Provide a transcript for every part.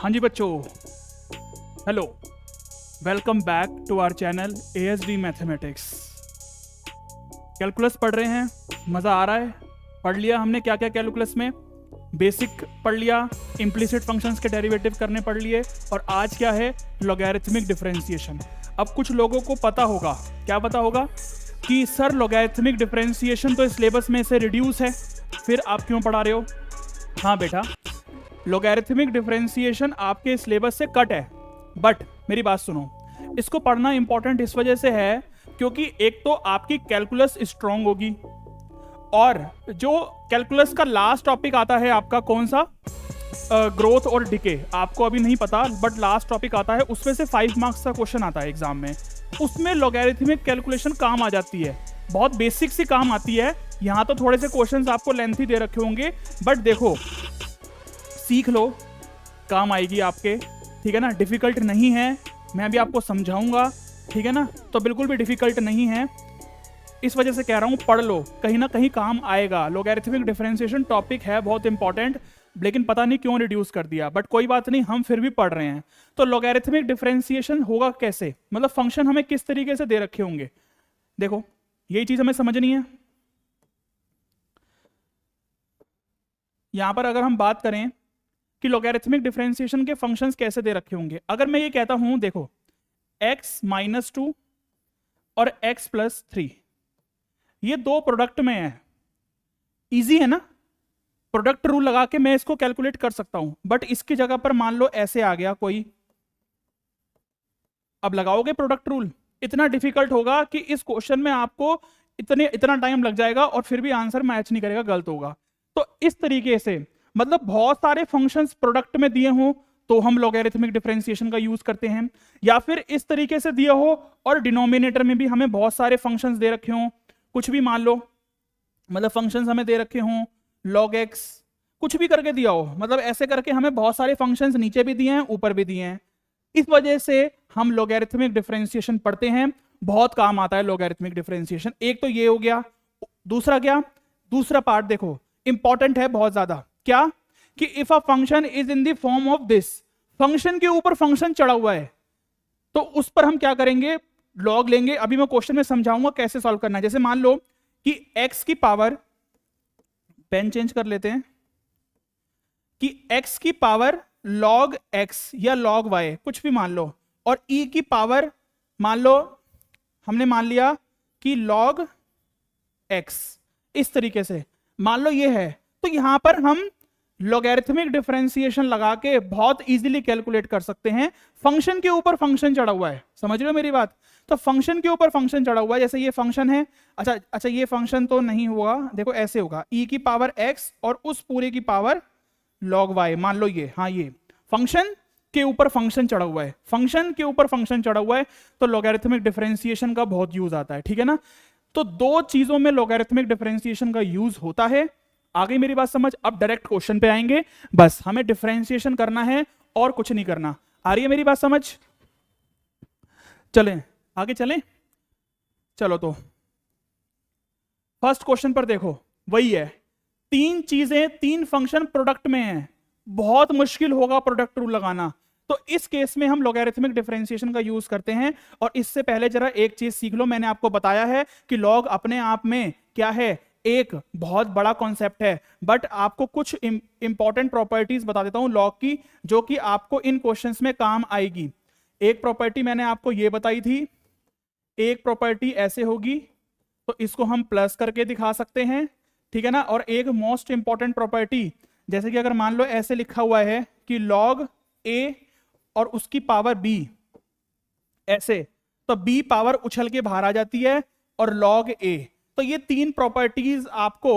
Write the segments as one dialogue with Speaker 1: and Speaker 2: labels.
Speaker 1: हाँ जी बच्चों, hello, welcome back to our channel ASD mathematics. Calculus पढ़ रहे हैं, मज़ा आ रहा है। पढ़ लिया हमने क्या क्या कैलकुलस में, बेसिक पढ़ लिया, इम्प्लिसिट फंक्शंस के डेरिवेटिव करने पढ़ लिए, और आज क्या है, लॉगैरिथमिक डिफरेंशिएशन। अब कुछ लोगों को पता होगा, क्या पता होगा कि सर लॉगैरिथमिक डिफरेंशिएशन तो सिलेबस में से रिड्यूस है, फिर आप क्यों पढ़ा रहे हो? हाँ बेटा, लॉगैरिथमिक डिफरेंशिएशन आपके सिलेबस से कट है, बट मेरी बात सुनो, इसको पढ़ना इंपॉर्टेंट इस वजह से है क्योंकि एक तो आपकी कैलकुलस स्ट्रांग होगी, और जो कैलकुलस का लास्ट टॉपिक आता है आपका कौन सा, ग्रोथ और डिके, आपको अभी नहीं पता, बट लास्ट टॉपिक आता है, उसमें से 5 मार्क्स का क्वेश्चन आता है एग्जाम में। उसमें लॉगैरिथमिक कैलकुलेशन काम आ जाती है, बहुत बेसिक सी काम आती है। यहाँ तो थोड़े से क्वेश्चंस आपको लेंथी दे रखे होंगे, बट देखो सीख लो, काम आएगी आपके, ठीक है ना। डिफिकल्ट नहीं है, मैं भी आपको समझाऊंगा, ठीक है ना, तो बिल्कुल भी डिफिकल्ट नहीं है, इस वजह से कह रहा हूँ पढ़ लो, कहीं ना कहीं काम आएगा। लॉगैरिथमिक डिफरेंशिएशन टॉपिक है बहुत इंपॉर्टेंट, लेकिन पता नहीं क्यों रिड्यूस कर दिया, बट कोई बात नहीं, हम फिर भी पढ़ रहे हैं। तो लॉगैरिथमिक डिफरेंशिएशन होगा कैसे, मतलब फंक्शन हमें किस तरीके से दे रखे होंगे, देखो यही चीज हमें समझनी है। यहां पर अगर हम बात करें कि लॉगैरिथमिक डिफरेंशिएशन के फंक्शंस कैसे दे रखे होंगे, अगर मैं ये कहता हूं देखो x-2 और x+3, ये दो प्रोडक्ट में है, इजी है ना, प्रोडक्ट रूल लगा के मैं इसको कैलकुलेट कर सकता हूं। बट इसकी जगह पर मान लो ऐसे आ गया कोई, अब लगाओगे प्रोडक्ट रूल, इतना डिफिकल्ट होगा कि इस क्वेश्चन में आपको इतना टाइम लग जाएगा और फिर भी आंसर मैच नहीं करेगा, गलत होगा। तो इस तरीके से मतलब बहुत सारे फंक्शंस प्रोडक्ट में दिए हों तो हम लॉगैरिथमिक डिफरेंशिएशन का यूज करते हैं, या फिर इस तरीके से दिया हो और डिनोमिनेटर में भी हमें बहुत सारे फंक्शंस दे रखे हों, कुछ भी मान लो, मतलब फंक्शंस हमें दे रखे हों log x, कुछ भी करके दिया हो, मतलब ऐसे करके हमें बहुत सारे फंक्शंस नीचे भी दिए हैं ऊपर भी दिए हैं, इस वजह से हम लॉगैरिथमिक डिफरेंशिएशन पढ़ते हैं, बहुत काम आता है लॉगैरिथमिक डिफरेंशिएशन। एक तो ये हो गया, दूसरा क्या, दूसरा पार्ट देखो इंपॉर्टेंट है बहुत ज्यादा, क्या कि if a function is in the form of this, function के ऊपर फंक्शन चढ़ा हुआ है, तो उस पर हम क्या करेंगे, लॉग लेंगे। अभी मैं क्वेश्चन में समझाऊंगा कैसे सॉल्व करना है। जैसे मान लो कि x की पावर, पेन चेंज कर लेते हैं, कि x की पावर log x या log y, कुछ भी मान लो, और e की पावर मान लो, हमने मान लिया कि log x, इस तरीके से मान लो ये है, तो यहां पर हम लॉगैरिथमिक डिफरेंशिएशन लगा के बहुत इजीली कैलकुलेट कर सकते हैं। फंक्शन के ऊपर फंक्शन चढ़ा हुआ है, समझ रहे हो मेरी बात, तो फंक्शन के ऊपर फंक्शन चढ़ा हुआ है, जैसे ये फंक्शन है, अच्छा ये फंक्शन तो नहीं होगा, देखो ऐसे होगा, e की पावर x और उस पूरे की पावर log y, मान लो ये, हाँ ये फंक्शन के ऊपर फंक्शन चढ़ा हुआ है, फंक्शन के ऊपर फंक्शन चढ़ा हुआ है, तो लॉगैरिथमिक डिफरेंशिएशन का बहुत यूज आता है, ठीक है ना। तो दो चीजों में लॉगैरिथमिक डिफरेंशिएशन का यूज होता है। आ गई मेरी बात समझ, अब डायरेक्ट क्वेश्चन पे आएंगे, बस हमें डिफरेंशिएशन करना है और कुछ नहीं करना। आ रही है मेरी बात समझ, चलें आगे चलें, चलो तो फर्स्ट क्वेश्चन पर देखो, वही है, तीन चीजें, तीन फंक्शन प्रोडक्ट में हैं, बहुत मुश्किल होगा प्रोडक्ट रूल लगाना, तो इस केस में हम लॉगैरिथमिक डिफरेंशिएशन का यूज करते हैं। और इससे पहले जरा एक चीज सीख लो, मैंने आपको बताया है कि लॉग अपने आप में क्या है, एक बहुत बड़ा कॉन्सेप्ट है, बट आपको कुछ इंपॉर्टेंट प्रॉपर्टीज बता देता हूं लॉग की, जो कि आपको इन क्वेश्चंस में काम आएगी। एक प्रॉपर्टी मैंने आपको ये बताई थी, एक प्रॉपर्टी ऐसे होगी, तो इसको हम प्लस करके दिखा सकते हैं, ठीक है ना। और एक मोस्ट इंपॉर्टेंट प्रॉपर्टी, जैसे कि अगर मान लो ऐसे लिखा हुआ है कि log a और उसकी पावर b, ऐसे, तो b पावर उछल के बाहर आ जाती है और log a, तो ये तीन प्रॉपर्टीज आपको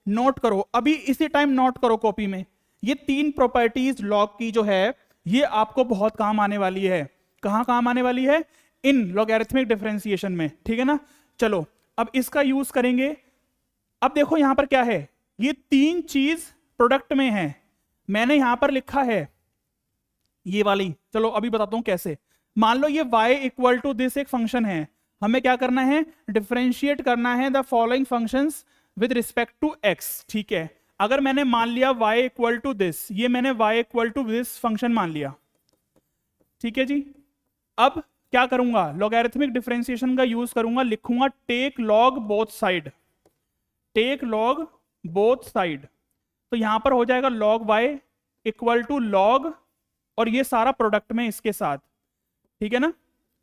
Speaker 1: नोट करो, अभी इसी टाइम नोट करो कॉपी में, ये तीन प्रॉपर्टीज लॉग की जो है, ये आपको बहुत काम आने वाली है। कहां काम आने वाली है, इन लॉगैरिथमिक डिफरेंशिएशन में, ठीक है ना। चलो अब इसका यूज करेंगे। अब देखो यहां पर क्या है, ये तीन चीज प्रोडक्ट में है, मैंने यहां पर लिखा है ये वाली, चलो अभी बताता हूं कैसे। मान लो ये y इक्वल टू दिस एक फंक्शन है, हमें क्या करना है, डिफरेंशिएट करना है the following functions with respect to x, ठीक है। अगर मैंने मान लिया y इक्वल टू दिस, ये मैंने y equal to this function मान लिया, ठीक है जी। अब क्या करूंगा, लॉगरिथमिक डिफरेंशिएशन का यूज करूंगा, लिखूंगा take log both side, take log both side. तो यहां पर हो जाएगा log y equal to log, और ये सारा प्रोडक्ट में इसके साथ, ठीक है ना।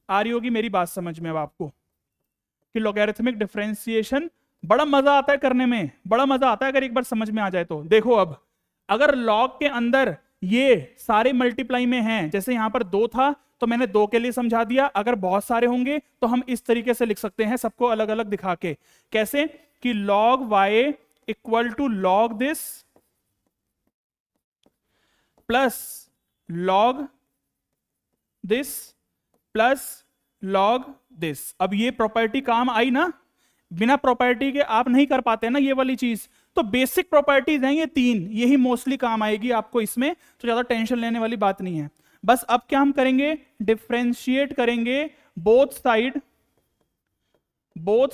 Speaker 1: आ रही होगी मेरी बात समझ में अब आपको कि लॉगरिथमिक डिफरेंशिएशन बड़ा मजा आता है करने में, बड़ा मजा आता है अगर एक बार समझ में आ जाए तो। देखो अब अगर लॉग के अंदर ये सारे मल्टीप्लाई में हैं, जैसे यहां पर 2 था तो मैंने 2 के लिए समझा दिया, अगर बहुत सारे होंगे तो हम इस तरीके से लिख सकते हैं सबको अलग अलग दिखा के। कैसे कि log y equal to log this plus log this plus log this. अब ये प्रॉपर्टी काम आई ना, बिना प्रॉपर्टी के आप नहीं कर पाते ना ये वाली चीज। तो बेसिक प्रॉपर्टीज हैं ये 3, यही मोस्टली काम आएगी आपको इसमें, तो ज्यादा टेंशन लेने वाली बात नहीं है। बस अब क्या हम करेंगे, डिफरेंशिएट करेंगे both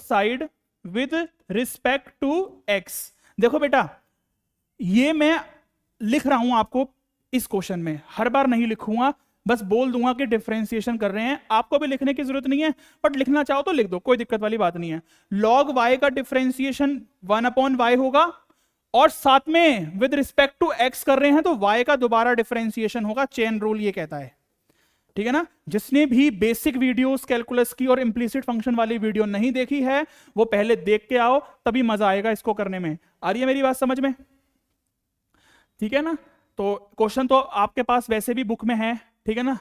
Speaker 1: side with respect to x। देखो बेटा, ये मैं लिख रहा हूं आपको इस क्वेश्चन में, हर बार नहीं लिखूंगा, बस बोल दूंगा कि डिफरेंशिएशन कर रहे हैं, आपको भी लिखने की जरूरत नहीं है, बट लिखना चाहो तो लिख दो, कोई दिक्कत वाली बात नहीं है। log y का डिफरेंशिएशन 1/y होगा, और साथ में विद रिस्पेक्ट टू x कर रहे हैं तो y का दोबारा डिफरेंशिएशन होगा, चेन रूल ये कहता है, ठीक है ना। जिसने भी बेसिक वीडियोस कैलकुलस की और इंप्लिसिट फंक्शन वाली वीडियो नहीं देखी है वो पहले देख के आओ, तभी मजा आएगा इसको करने में। आ रही है मेरी बात समझ में, ठीक है ना। तो क्वेश्चन तो आपके पास वैसे भी बुक में है, ठीक है ना,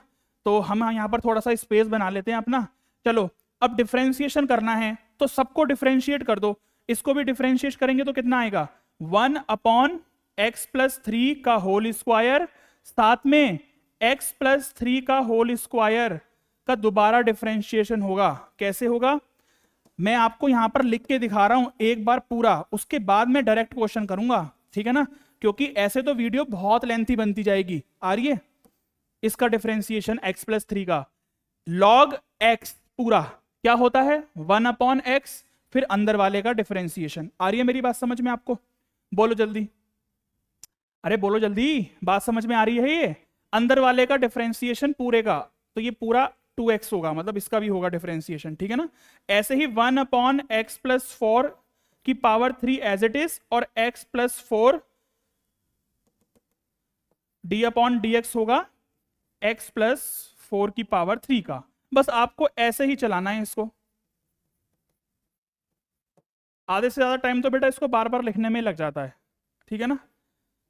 Speaker 1: तो हम यहां पर थोड़ा सा स्पेस बना लेते हैं अपना। चलो अब डिफरेंशिएशन करना है तो सबको डिफरेंशिएट कर दो, इसको भी डिफरेंशिएट करेंगे तो कितना आएगा, 1/x+3 का होल स्क्वायर, साथ में x+3 का होल स्क्वायर का दोबारा डिफरेंशिएशन होगा। कैसे होगा, मैं आपको यहां पर लिख के दिखा रहा हूं एक बार पूरा, उसके बाद मैं डायरेक्ट क्वेश्चन करूंगा, ठीक है ना, क्योंकि ऐसे तो वीडियो बहुत लेंथी बनती जाएगी। आ रही है, इसका डिफरेंशिएशन x+3 का log x पूरा क्या होता है 1/x, फिर अंदर वाले का डिफरेंशिएशन। आ रही है मेरी बात समझ में आपको, बोलो जल्दी, अरे बोलो जल्दी, बात समझ में आ रही है। ये अंदर वाले का डिफरेंशिएशन पूरे का, तो ये पूरा 2x होगा, मतलब इसका भी होगा डिफरेंशिएशन, ठीक है ना। ऐसे ही 1/x+4 की पावर 3 एज इट इज, और x+4 d/dx होगा x+4 की पावर 3 का। बस आपको ऐसे ही चलाना है इसको, आधे से ज्यादा टाइम तो बेटा इसको बार बार लिखने में लग जाता है, ठीक है ना,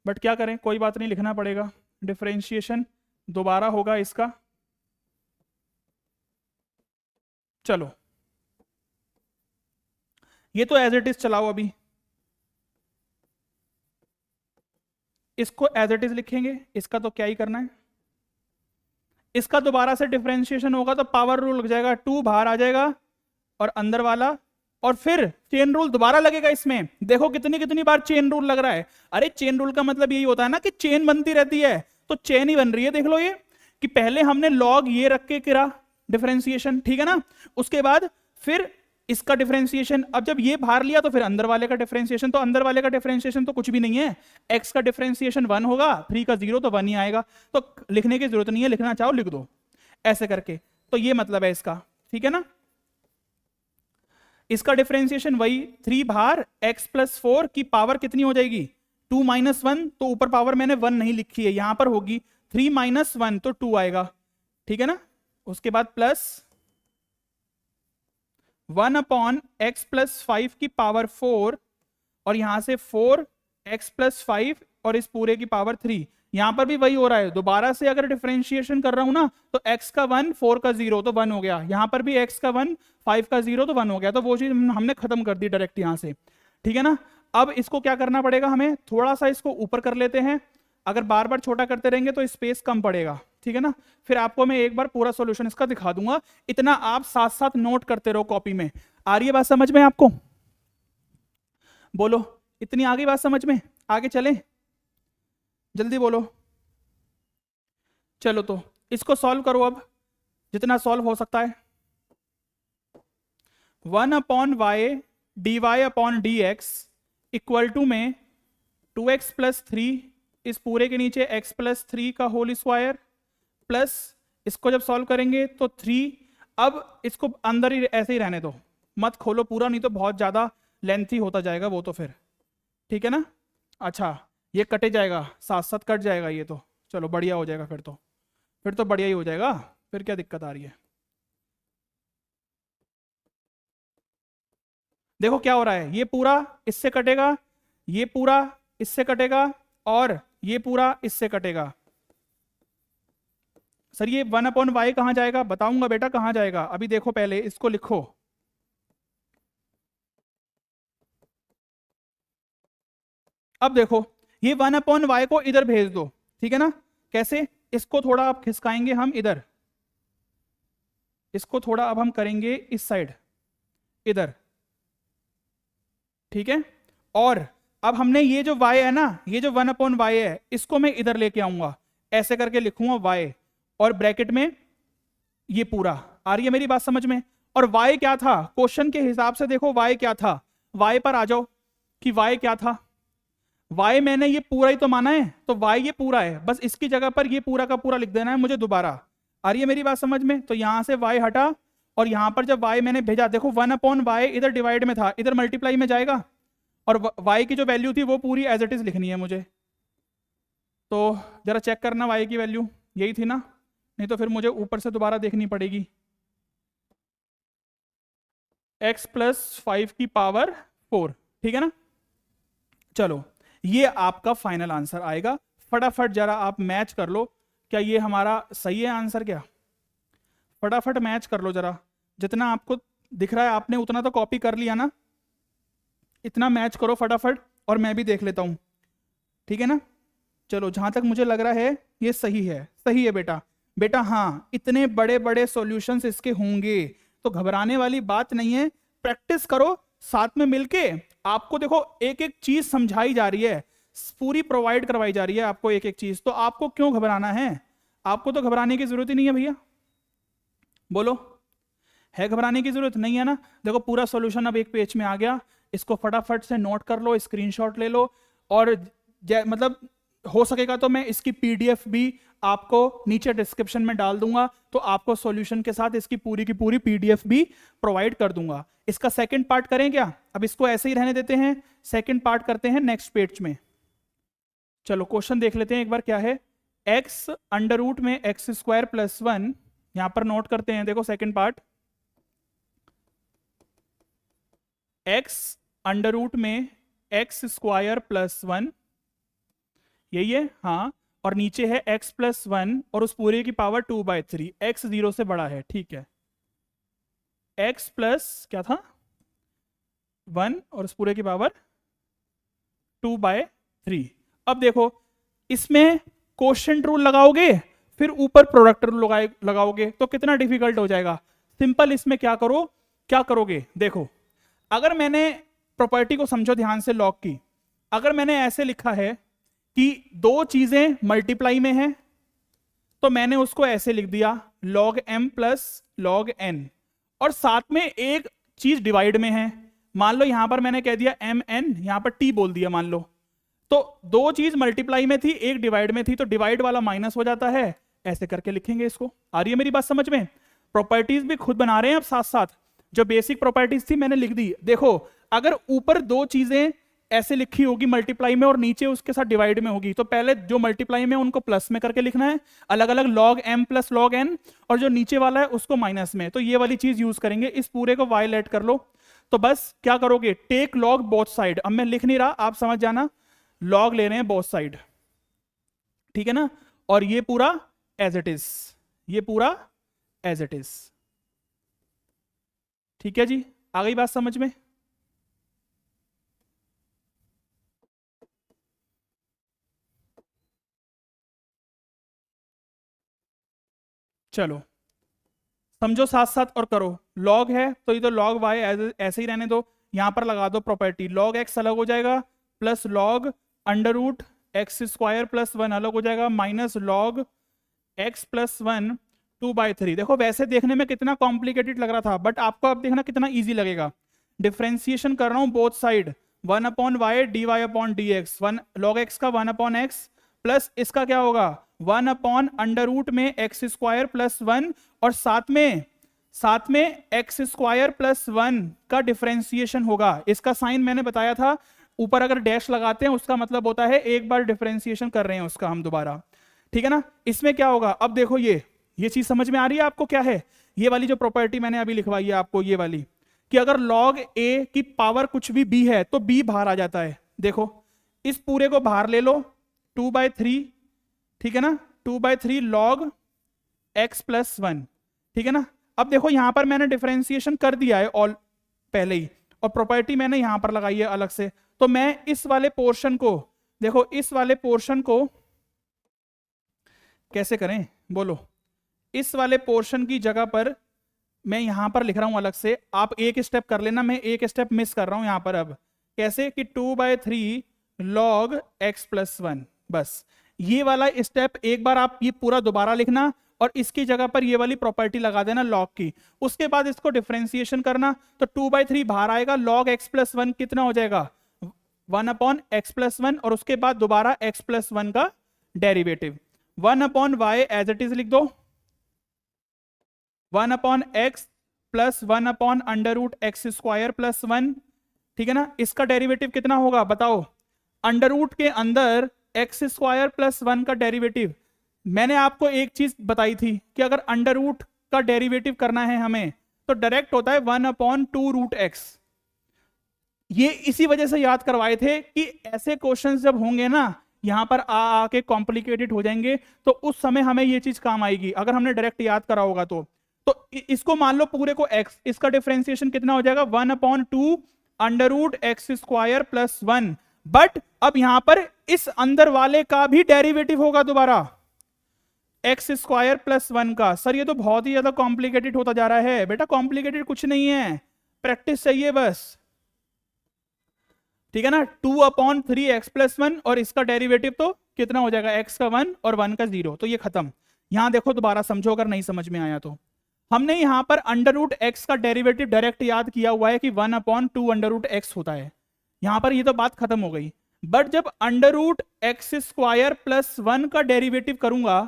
Speaker 1: बट क्या करें, कोई बात नहीं, लिखना पड़ेगा। डिफरेंशिएशन दोबारा होगा इसका, चलो ये तो एज इट इज चलाओ, अभी इसको एज इट इज लिखेंगे, इसका तो क्या ही करना है। इसका दोबारा से डिफरेंशिएशन होगा तो पावर रूल लग जाएगा, 2 बाहर आ जाएगा और अंदर वाला, और फिर चेन रूल दोबारा लगेगा इसमें। देखो कितनी कितनी बार चेन रूल लग रहा है, अरे चेन रूल का मतलब यही होता है ना कि चेन बनती रहती है, तो चेन ही बन रही है। देख लो ये कि पहले हमने लॉग ये रख के करा डिफरेंशिएशन, ठीक है ना, उसके बाद फिर इसका डिफरेंशिएशन, अब जब ये बाहर लिया तो फिर अंदर वाले का डिफरेंशिएशन, तो अंदर वाले का डिफरेंशिएशन तो कुछ भी नहीं है, x का डिफरेंशिएशन 1 होगा, 3 का 0 तो 1 ही आएगा, तो लिखने की जरूरत नहीं है, लिखना चाहो लिख दो ऐसे करके। तो ये मतलब है इसका, ठीक है ना। इसका डिफरेंशिएशन वही 3 बाहर, x+4 की पावर कितनी हो जाएगी 2 - 1, तो ऊपर पावर मैंने 1 नहीं लिखी है, यहां पर होगी 3 - 1 तो 2 आएगा, ठीक है ना। उसके बाद प्लस 1/x+5 की पावर 4, और यहां से 4x+5 और इस पूरे की पावर 3, यहां पर भी वही हो रहा है। दोबारा से अगर डिफरेंशिएशन कर रहा हूं ना तो x का 1, 4 का 0 तो 1 हो गया, यहां पर भी x का 1, 5 का 0 तो 1 हो गया, तो वो चीज हमने खत्म कर दी डायरेक्ट यहां से, ठीक है ना। अब इसको क्या करना पड़ेगा, हमें थोड़ा सा इसको ऊपर कर लेते हैं, अगर बार बार छोटा करते रहेंगे तो स्पेस कम पड़ेगा, ठीक है ना। फिर आपको मैं एक बार पूरा सॉल्यूशन इसका दिखा दूंगा, इतना आप साथ साथ नोट करते रहो कॉपी में। आ रही है बात समझ में आपको, बोलो, इतनी आगे बात समझ में, आगे चलें, जल्दी बोलो। चलो तो इसको सॉल्व करो अब, जितना सॉल्व हो सकता है। 1/y dy/dx इक्वल टू में 2x प्लस 3 इस पूरे के नीचे x प्लस 3 का होल स्क्वायर प्लस इसको जब सॉल्व करेंगे तो 3, अब इसको अंदर ही ऐसे ही रहने दो, मत खोलो पूरा, नहीं तो बहुत ज़्यादा लेंथी होता जाएगा वो तो फिर, ठीक है ना। अच्छा ये कटे जाएगा, साथ साथ कट जाएगा ये तो, चलो बढ़िया हो जाएगा फिर तो बढ़िया ही हो जाएगा, फिर क्या दिक्कत आ रही है। देखो क्या हो रहा है, ये पूरा इससे कटेगा, ये पूरा इससे कटेगा और ये पूरा इससे कटेगा। सर ये 1/y कहाँ जाएगा, बताऊंगा बेटा कहाँ जाएगा, अभी देखो पहले इसको लिखो। अब देखो ये 1/y को इधर भेज दो, ठीक है ना। कैसे, इसको थोड़ा आप खिसकाएंगे हम इधर, इसको थोड़ा अब हम करेंगे इस साइड इधर, ठीक है। और अब हमने ये जो y है ना, ये जो 1/y है, इसको मैं इधर लेके आऊंगा, ऐसे करके लिखूंगा y, और ब्रैकेट में ये पूरा। आ रही है मेरी बात समझ में। और y क्या था, क्वेश्चन के हिसाब से देखो y क्या था, y पर आ जाओ कि y क्या था। y मैंने ये पूरा ही तो माना है, तो y ये पूरा है, बस इसकी जगह पर ये पूरा का पूरा लिख देना है मुझे दोबारा। आ रही है मेरी बात समझ में। तो यहां से y हटा, और यहां पर जब y मैंने भेजा, देखो 1/y इधर डिवाइड में था, इधर मल्टीप्लाई में जाएगा, और y की जो वैल्यू थी वो पूरी एज इट इज लिखनी है मुझे। तो जरा चेक करना y की वैल्यू यही थी ना, नहीं तो फिर मुझे ऊपर से दोबारा देखनी पड़ेगी। x प्लस 5 की पावर 4, ठीक है ना। चलो ये आपका फाइनल आंसर आएगा, फटाफट जरा आप मैच कर लो, क्या ये हमारा सही है आंसर क्या, फटाफट मैच कर लो जरा, जितना आपको दिख रहा है आपने उतना तो कॉपी कर लिया ना, इतना मैच करो फटाफट, और मैं भी देख लेता हूं, ठीक है ना। चलो जहां तक मुझे लग रहा है ये सही है, सही है बेटा। बेटा हाँ, इतने बड़े बड़े सॉल्यूशंस इसके होंगे, तो घबराने वाली बात नहीं है, प्रैक्टिस करो साथ में मिलके। आपको देखो एक एक चीज समझाई जा रही है, पूरी प्रोवाइड करवाई जा रही है आपको एक एक चीज, तो आपको क्यों घबराना है, आपको तो घबराने की जरूरत ही नहीं है भैया, बोलो है घबराने की जरूरत नहीं है ना। देखो पूरा सॉल्यूशन अब एक पेज में आ गया, इसको फटाफट से नोट कर लो, स्क्रीनशॉट ले लो, और मतलब हो सकेगा तो मैं इसकी पीडीएफ भी आपको नीचे डिस्क्रिप्शन में डाल दूंगा, तो आपको सॉल्यूशन के साथ इसकी पूरी की पूरी पीडीएफ भी प्रोवाइड कर दूंगा। इसका सेकंड पार्ट करें क्या, अब इसको ऐसे ही रहने देते हैं, सेकंड पार्ट करते हैं नेक्स्ट पेज में। चलो क्वेश्चन देख लेते हैं एक बार क्या है। x अंडर रूट में x² प्लस 1, यहां पर नोट करते हैं, देखो second part, x under root में x² प्लस 1, यही है हाँ, और नीचे है x प्लस 1 और उस पूरे की पावर 2/3, x 0 से बड़ा है, ठीक है। x प्लस क्या था 1 और उस पूरे की पावर 2/3। अब देखो इसमें क्वोशिएंट रूल लगाओगे, फिर ऊपर प्रोडक्ट रूल लगाओगे, तो कितना डिफिकल्ट हो जाएगा। सिंपल इसमें क्या करो, क्या करोगे, देखो अगर मैंने प्रॉपर्टी को समझो ध्यान से लॉग की, अगर मैंने ऐसे लिखा है कि दो चीजें मल्टीप्लाई में हैं, तो मैंने उसको ऐसे लिख दिया log m plus log n, और साथ में एक चीज डिवाइड में है, मान लो यहां पर मैंने कह दिया mn, यहां पर t बोल दिया मान लो, तो दो चीज मल्टीप्लाई में थी एक डिवाइड में थी, तो डिवाइड वाला माइनस हो जाता है, ऐसे करके लिखेंगे इसको। आ रही है मेरी बात समझ में। प्रॉपर्टीज भी खुद बना रहे हैं अब साथ साथ, जो बेसिक प्रॉपर्टीज थी मैंने लिख दी। देखो अगर ऊपर दो चीजें ऐसे लिखी होगी मल्टीप्लाई में और नीचे उसके साथ डिवाइड में होगी, तो पहले जो मल्टीप्लाई में उनको प्लस में करके लिखना है अलग अलग, log m plus log n, और जो नीचे वाला है उसको माइनस में, तो ये वाली चीज यूज करेंगे। इस पूरे को y लेट कर लो, तो बस क्या करोगे, टेक log बोथ साइड, अब मैं लिख नहीं रहा आप समझ जाना, log ले रहे हैं बोथ साइड, ठीक है ना, और ये पूरा एज इट इज, ये पूरा एज इट इज, ठीक है जी, आ गई बात समझ में। चलो समझो साथ साथ और करो। log है तो ये तो log y ऐसे ही रहने दो, यहां पर लगा दो प्रॉपर्टी, log x अलग हो जाएगा, plus log under root x² plus 1 अलग हो जाएगा, माइनस log x प्लस 1 2/3। देखो वैसे देखने में कितना कॉम्प्लिकेटेड लग रहा था, बट आपको अब देखना कितना ईजी लगेगा। डिफ्रेंसिएशन कर रहा हूं both side, one upon y d Y upon D x, one log x का वन अपॉन एक्स प्लस इसका क्या होगा वन अपॉन अंडर रूट में एक्स स्क्वायर प्लस वन, और साथ में एक्स स्क्वायर प्लस वन का डिफरेंशिएशन होगा। इसका साइन मैंने बताया था, ऊपर अगर डैश लगाते हैं उसका मतलब होता है एक बार डिफरेंशिएशन कर रहे हैं उसका हम दोबारा, ठीक है ना। इसमें क्या होगा, अब देखो ये चीज समझ में आ रही है आपको क्या है, ये वाली जो प्रॉपर्टी मैंने अभी लिखवाई है आपको, ये वाली कि अगर log a की पावर कुछ भी b है तो b बाहर आ जाता है। देखो इस पूरे को बाहर ले लो 2/3, ठीक है ना, 2/3 log x प्लस 1, ठीक है ना। अब देखो यहां पर मैंने डिफरेंशिएशन कर दिया है ऑल पहले ही, और प्रॉपर्टी मैंने यहां पर लगाई है अलग से, तो मैं इस वाले पोर्शन को, देखो इस वाले पोर्शन को कैसे करें बोलो, इस वाले पोर्शन की जगह पर मैं यहां पर लिख रहा हूं अलग से, आप एक स्टेप कर लेना, मैं एक स्टेप मिस कर रहा हूं यहां पर। अब कैसे कि 2/3 log x प्लस 1, बस ये वाला स्टेप एक बार आप ये पूरा दोबारा लिखना और इसकी जगह पर ये वाली प्रॉपर्टी लगा देना log की, उसके बाद इसको डिफरेंशिएशन करना, तो 2/3 बाहर आएगा, log x प्लस 1 कितना हो जाएगा 1 अपॉन x प्लस 1, और उसके बाद दोबारा x प्लस 1 का derivative 1 upon y as it is लिख दो, 1 upon x plus 1 upon under root x square plus 1, ठीक है ना। इसका डेरिवेटिव कितना होगा बताओ, अंडर रूट के अंदर एक्स स्क्वायर प्लस 1 का डेरिवेटिव, मैंने आपको एक चीज बताई थी कि अगर अंडर रूट का डेरिवेटिव करना है हमें तो डायरेक्ट होता है 1 अपॉन 2 रूट एक्स। ये इसी वजह से याद करवाए थे कि ऐसे क्वेश्चंस जब होंगे ना यहां पर आके कॉम्प्लिकेटेड हो जाएंगे, तो उस समय हमें ये चीज काम आएगी अगर हमने डायरेक्ट याद करा होगा तो इसको मान लो पूरे को x, इसका डिफरेंशिएशन कितना हो जाएगा 1 upon 2 under root x square plus 1, but अब यहां पर इस अंदर वाले का भी डेरिवेटिव होगा दोबारा एक्स स्क्वायर प्लस 1 का। सर ये तो बहुत ही ज्यादा कॉम्प्लिकेटेड होता जा रहा है, बेटा कॉम्प्लिकेटेड कुछ नहीं है, प्रैक्टिस चाहिए बस, ठीक है ना। 2 अपॉन 3 एक्स प्लस 1 और इसका डेरिवेटिव तो कितना हो जाएगा x का 1 और 1 का 0, तो ये खत्म। यहां देखो दोबारा समझो अगर नहीं समझ में आया तो, हमने यहां पर अंडर रूट एक्स का डेरिवेटिव डायरेक्ट याद किया हुआ है कि 1 अपॉन 2 अंडर रूट एक्स होता है, यहां पर ये तो बात खत्म हो गई। बट जब under root x square plus 1 का डेरिवेटिव करूंगा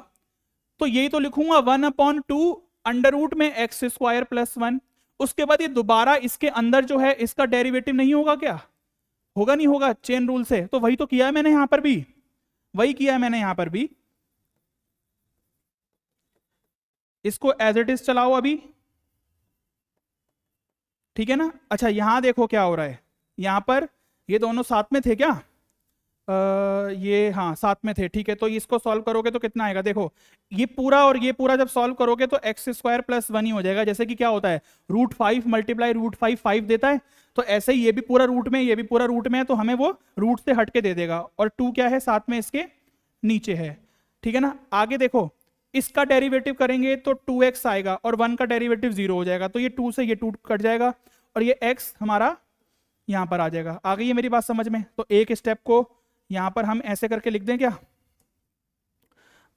Speaker 1: तो यही तो लिखूंगा 1 अपॉन 2 अंडर रूट में एक्स स्क्वायर प्लस 1, उसके बाद ये दोबारा इसके अंदर जो है इसका डेरिवेटिव नहीं होगा क्या, होगा नहीं होगा चेन रूल से, तो वही तो किया है मैंने यहां पर भी, वही किया है मैंने यहां पर भी। इसको एज इट इज चलाओ अभी, ठीक है ना। अच्छा यहां देखो क्या हो रहा है, यहां पर ये दोनों साथ में थे क्या, ये हाँ साथ में थे, ठीक है। तो इसको सॉल्व करोगे तो कितना आएगा, देखो ये पूरा और ये पूरा जब सॉल्व करोगे तो एक्स स्क्वायर प्लस 1 ही हो जाएगा, जैसे कि क्या होता है √5 मल्टीप्लाई √5 5 देता है, तो ऐसे ही ये भी पूरा रूट में, ये भी पूरा रूट में है, तो हमें वो रूट से हटके दे देगा, और 2 क्या है साथ में इसके नीचे है, ठीक है ना। आगे देखो इसका डेरिवेटिव करेंगे तो 2x आएगा और 1 का डेरिवेटिव 0 हो जाएगा, तो ये 2 से ये 2 कट जाएगा और ये x हमारा यहां पर आ जाएगा। आ गई है मेरी बात समझ में, तो एक स्टेप को यहां पर हम ऐसे करके लिख दें क्या,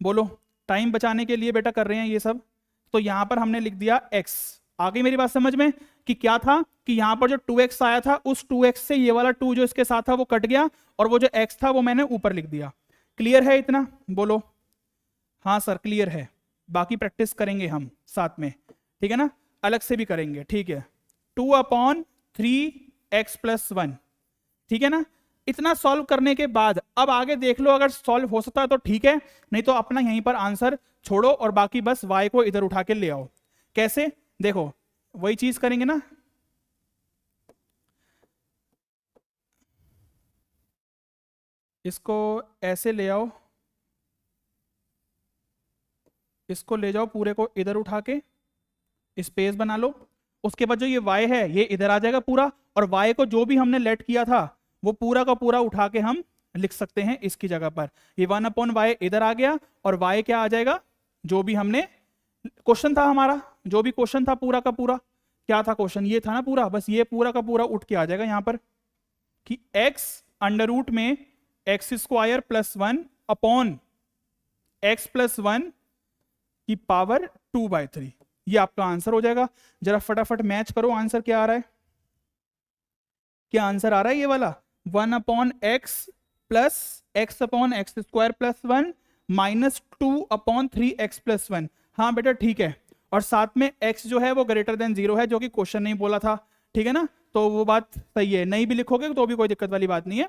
Speaker 1: बोलो, टाइम बचाने के लिए बेटा कर रहे हैं ये सब, तो यहां पर हमने लिख दिया x। आ गई मेरी बात समझ में कि क्या था कि यहां पर जो 2x आया था उस 2x से ये वाला 2 जो इसके साथ था वो कट गया, और वो जो x था वो मैंने ऊपर लिख दिया। क्लियर है इतना, बोलो हाँ सर क्लियर है, बाकी प्रैक्टिस करेंगे हम साथ में, ठीक है ना, अलग से भी करेंगे, ठीक है। 2 अपॉन 3x प्लस 1, ठीक है ना। इतना सॉल्व करने के बाद अब आगे देख लो, अगर सॉल्व हो सकता है तो ठीक है, नहीं तो अपना यहीं पर आंसर छोड़ो और बाकी बस y को इधर उठा के ले आओ। कैसे, देखो वही चीज करेंगे ना, इसको ऐसे ले आओ, इसको ले जाओ पूरे को इधर उठा के स्पेस बना लो, उसके बाद जो ये y है ये इधर आ जाएगा पूरा, और y को जो भी हमने लेट किया था वो पूरा का पूरा उठा के हम लिख सकते हैं इसकी जगह पर, ये 1 अपॉन वाई इधर आ गया और y क्या आ जाएगा, जो भी हमने क्वेश्चन था हमारा, जो भी क्वेश्चन था पूरा का पूरा, क्या था क्वेश्चन, ये था ना पूरा, बस ये पूरा का पूरा उठ के आ जाएगा यहां पर कि x अंडर रूट में x square plus 1 upon x plus 1 की पावर 2/3, ये आपका आंसर हो जाएगा। जरा फटाफट मैच करो आंसर क्या आ रहा है, क्या आंसर आ रहा है ये वाला, 1/x plus x/x² + 1 minus 2/3x + 1। हाँ बेटा ठीक है, और साथ में x जो है वो ग्रेटर देन 0 है, जो कि क्वेश्चन नहीं बोला था, ठीक है ना, तो वो बात सही है, नहीं भी लिखोगे तो भी कोई दिक्कत वाली बात नहीं है,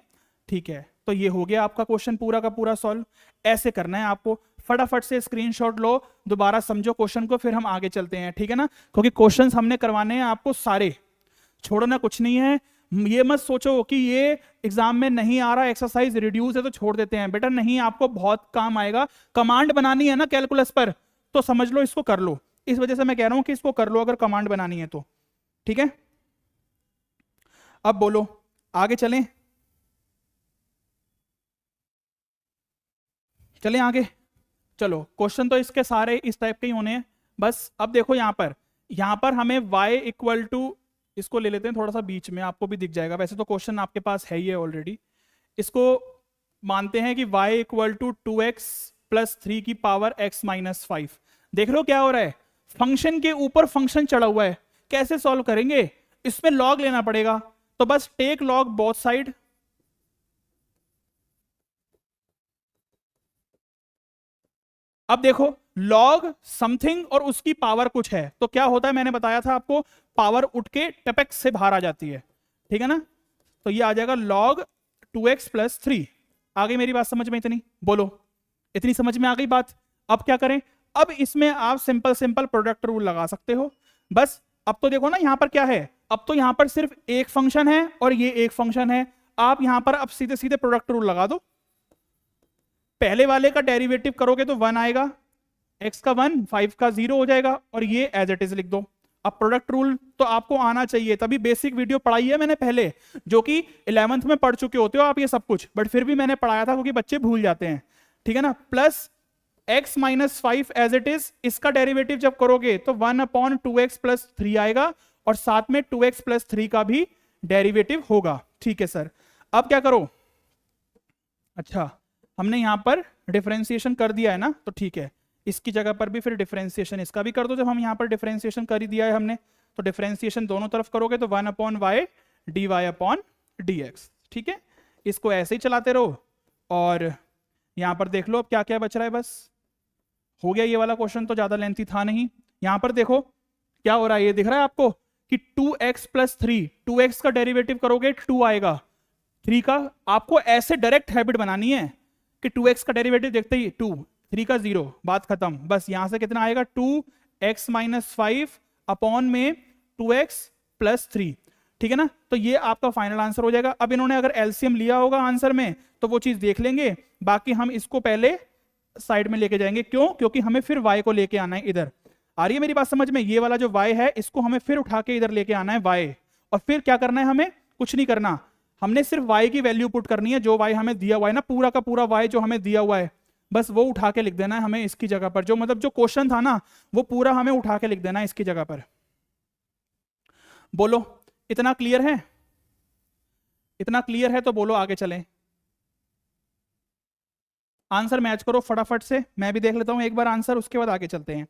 Speaker 1: ठीक है। तो ये हो गया आपका क्वेश्चन पूरा का पूरा सॉल्व। ऐसे करना है आपको, फटाफट से स्क्रीनशॉट लो, दोबारा समझो क्वेश्चन को, फिर हम आगे चलते हैं, ठीक है ना, क्योंकि क्वेश्चंस हमने करवाने हैं आपको सारे, छोड़ना कुछ नहीं है। ये मत सोचो कि ये एग्जाम में नहीं आ रहा, एक्सरसाइज रिड्यूस है तो छोड़ देते हैं, बेटा नहीं, आपको बहुत काम आएगा। कमांड बनानी है ना कैलकुलस पर, तो समझ लो इसको कर लो, इस वजह से मैं कह रहा हूं कि इसको कर लो अगर कमांड बनानी है तो, ठीक है। अब बोलो आगे चलें, चलें आगे। चलो क्वेश्चन तो इसके सारे इस टाइप के ही होने हैं। बस अब देखो यहां पर हमें y इक्वल टू, इसको ले लेते हैं थोड़ा सा बीच में, आपको भी दिख जाएगा, वैसे तो क्वेश्चन आपके पास है ही है ऑलरेडी। इसको मानते हैं कि y इक्वल टू 2x + 3 की पावर x-5। देख लो क्या हो रहा है, फंक्शन के ऊपर फंक्शन चढ़ा हुआ है, कैसे सॉल्व करेंगे, इसमें लॉग लेना पड़ेगा, तो बस टेक लॉग बोथ साइड। अब देखो लॉग समथिंग और उसकी पावर कुछ है, तो क्या होता है, मैंने बताया था आपको, पावर उठ के टपेक से बाहर आ जाती है, ठीक है ना, तो ये आ जाएगा log 2x + 3। आ गई मेरी बात समझ में इतनी, बोलो इतनी समझ में आ गई बात। अब क्या करें, अब इसमें आप सिंपल सिंपल प्रोडक्ट रूल लगा सकते हो बस। अब तो देखो ना यहां पर क्या है, अब तो यहां पर सिर्फ एक फंक्शन है और ये एक फंक्शन है, आप यहां पर अब सीधे सीधे प्रोडक्ट रूल लगा दो। पहले वाले का डेरिवेटिव करोगे तो 1 आएगा, x का 1, 5 का 0 हो जाएगा, और ये एज इट इज लिख दो। अब प्रोडक्ट रूल तो आपको आना चाहिए, तभी बेसिक वीडियो पढ़ाई है मैंने पहले, जो कि 11th में पढ़ चुके होते हो आप ये सब कुछ, बट फिर भी मैंने पढ़ाया था क्योंकि बच्चे भूल जाते हैं, ठीक है ना। Plus x-5 as it is, इसका डेरिवेटिव जब करोगे तो 1/2x + 3 आएगा, और साथ में 2x + 3 का भी डेरिवेटिव होगा, ठीक है सर। अब क्या करो, अच्छा हमने यहां पर डिफरेंशिएशन कर दिया है ना, तो ठीक है, इसकी जगह पर भी फिर डिफरेंशिएशन इसका भी कर दो। जब हम यहां पर डिफरेंशिएशन कर ही दिया है हमने, तो डिफरेंशिएशन दोनों तरफ करोगे तो 1/y dy/dx, ठीक है। इसको ऐसे ही चलाते रहो, और यहां पर देख लो अब क्या क्या बच रहा है, बस हो गया ये वाला क्वेश्चन, तो ज्यादा लेंथी था नहीं। यहां पर देखो क्या हो रहा है, ये दिख रहा है आपको कि 2x + 3, 2x का डेरिवेटिव करोगे 2 आएगा, 3 का आपको ऐसे डायरेक्ट हैबिट बनानी है कि 2x का डेरिवेटिव देखते ही 2, 3 का 0, बात खत्म। बस यहां से कितना आएगा, 2x-5 अपॉन में 2x + 3, ठीक है ना, तो ये आपका फाइनल आंसर हो जाएगा। अब इन्होंने अगर एलसीएम लिया होगा आंसर में तो वो चीज देख लेंगे, बाकी हम इसको पहले साइड में लेके जाएंगे, क्यों, क्योंकि हमें फिर y को लेके आना है इधर। आ रही है मेरी बात समझ में, ये वाला जो y है इसको हमें फिर उठा के इधर लेके आना है y, और फिर क्या करना है, हमें कुछ नहीं करना, हमने सिर्फ y की वैल्यू पुट करनी है, जो y हमें दिया हुआ है ना, पूरा का पूरा y जो हमें दिया हुआ है, बस वो उठा के लिख देना है हमें इसकी जगह पर, जो मतलब जो क्वेश्चन था ना वो पूरा हमें उठा के लिख देना है इसकी जगह पर। बोलो इतना क्लियर है, इतना क्लियर है तो बोलो आगे चलें। आंसर मैच करो फटाफट से, मैं भी देख लेता हूं एक बार आंसर, उसके बाद आगे चलते हैं।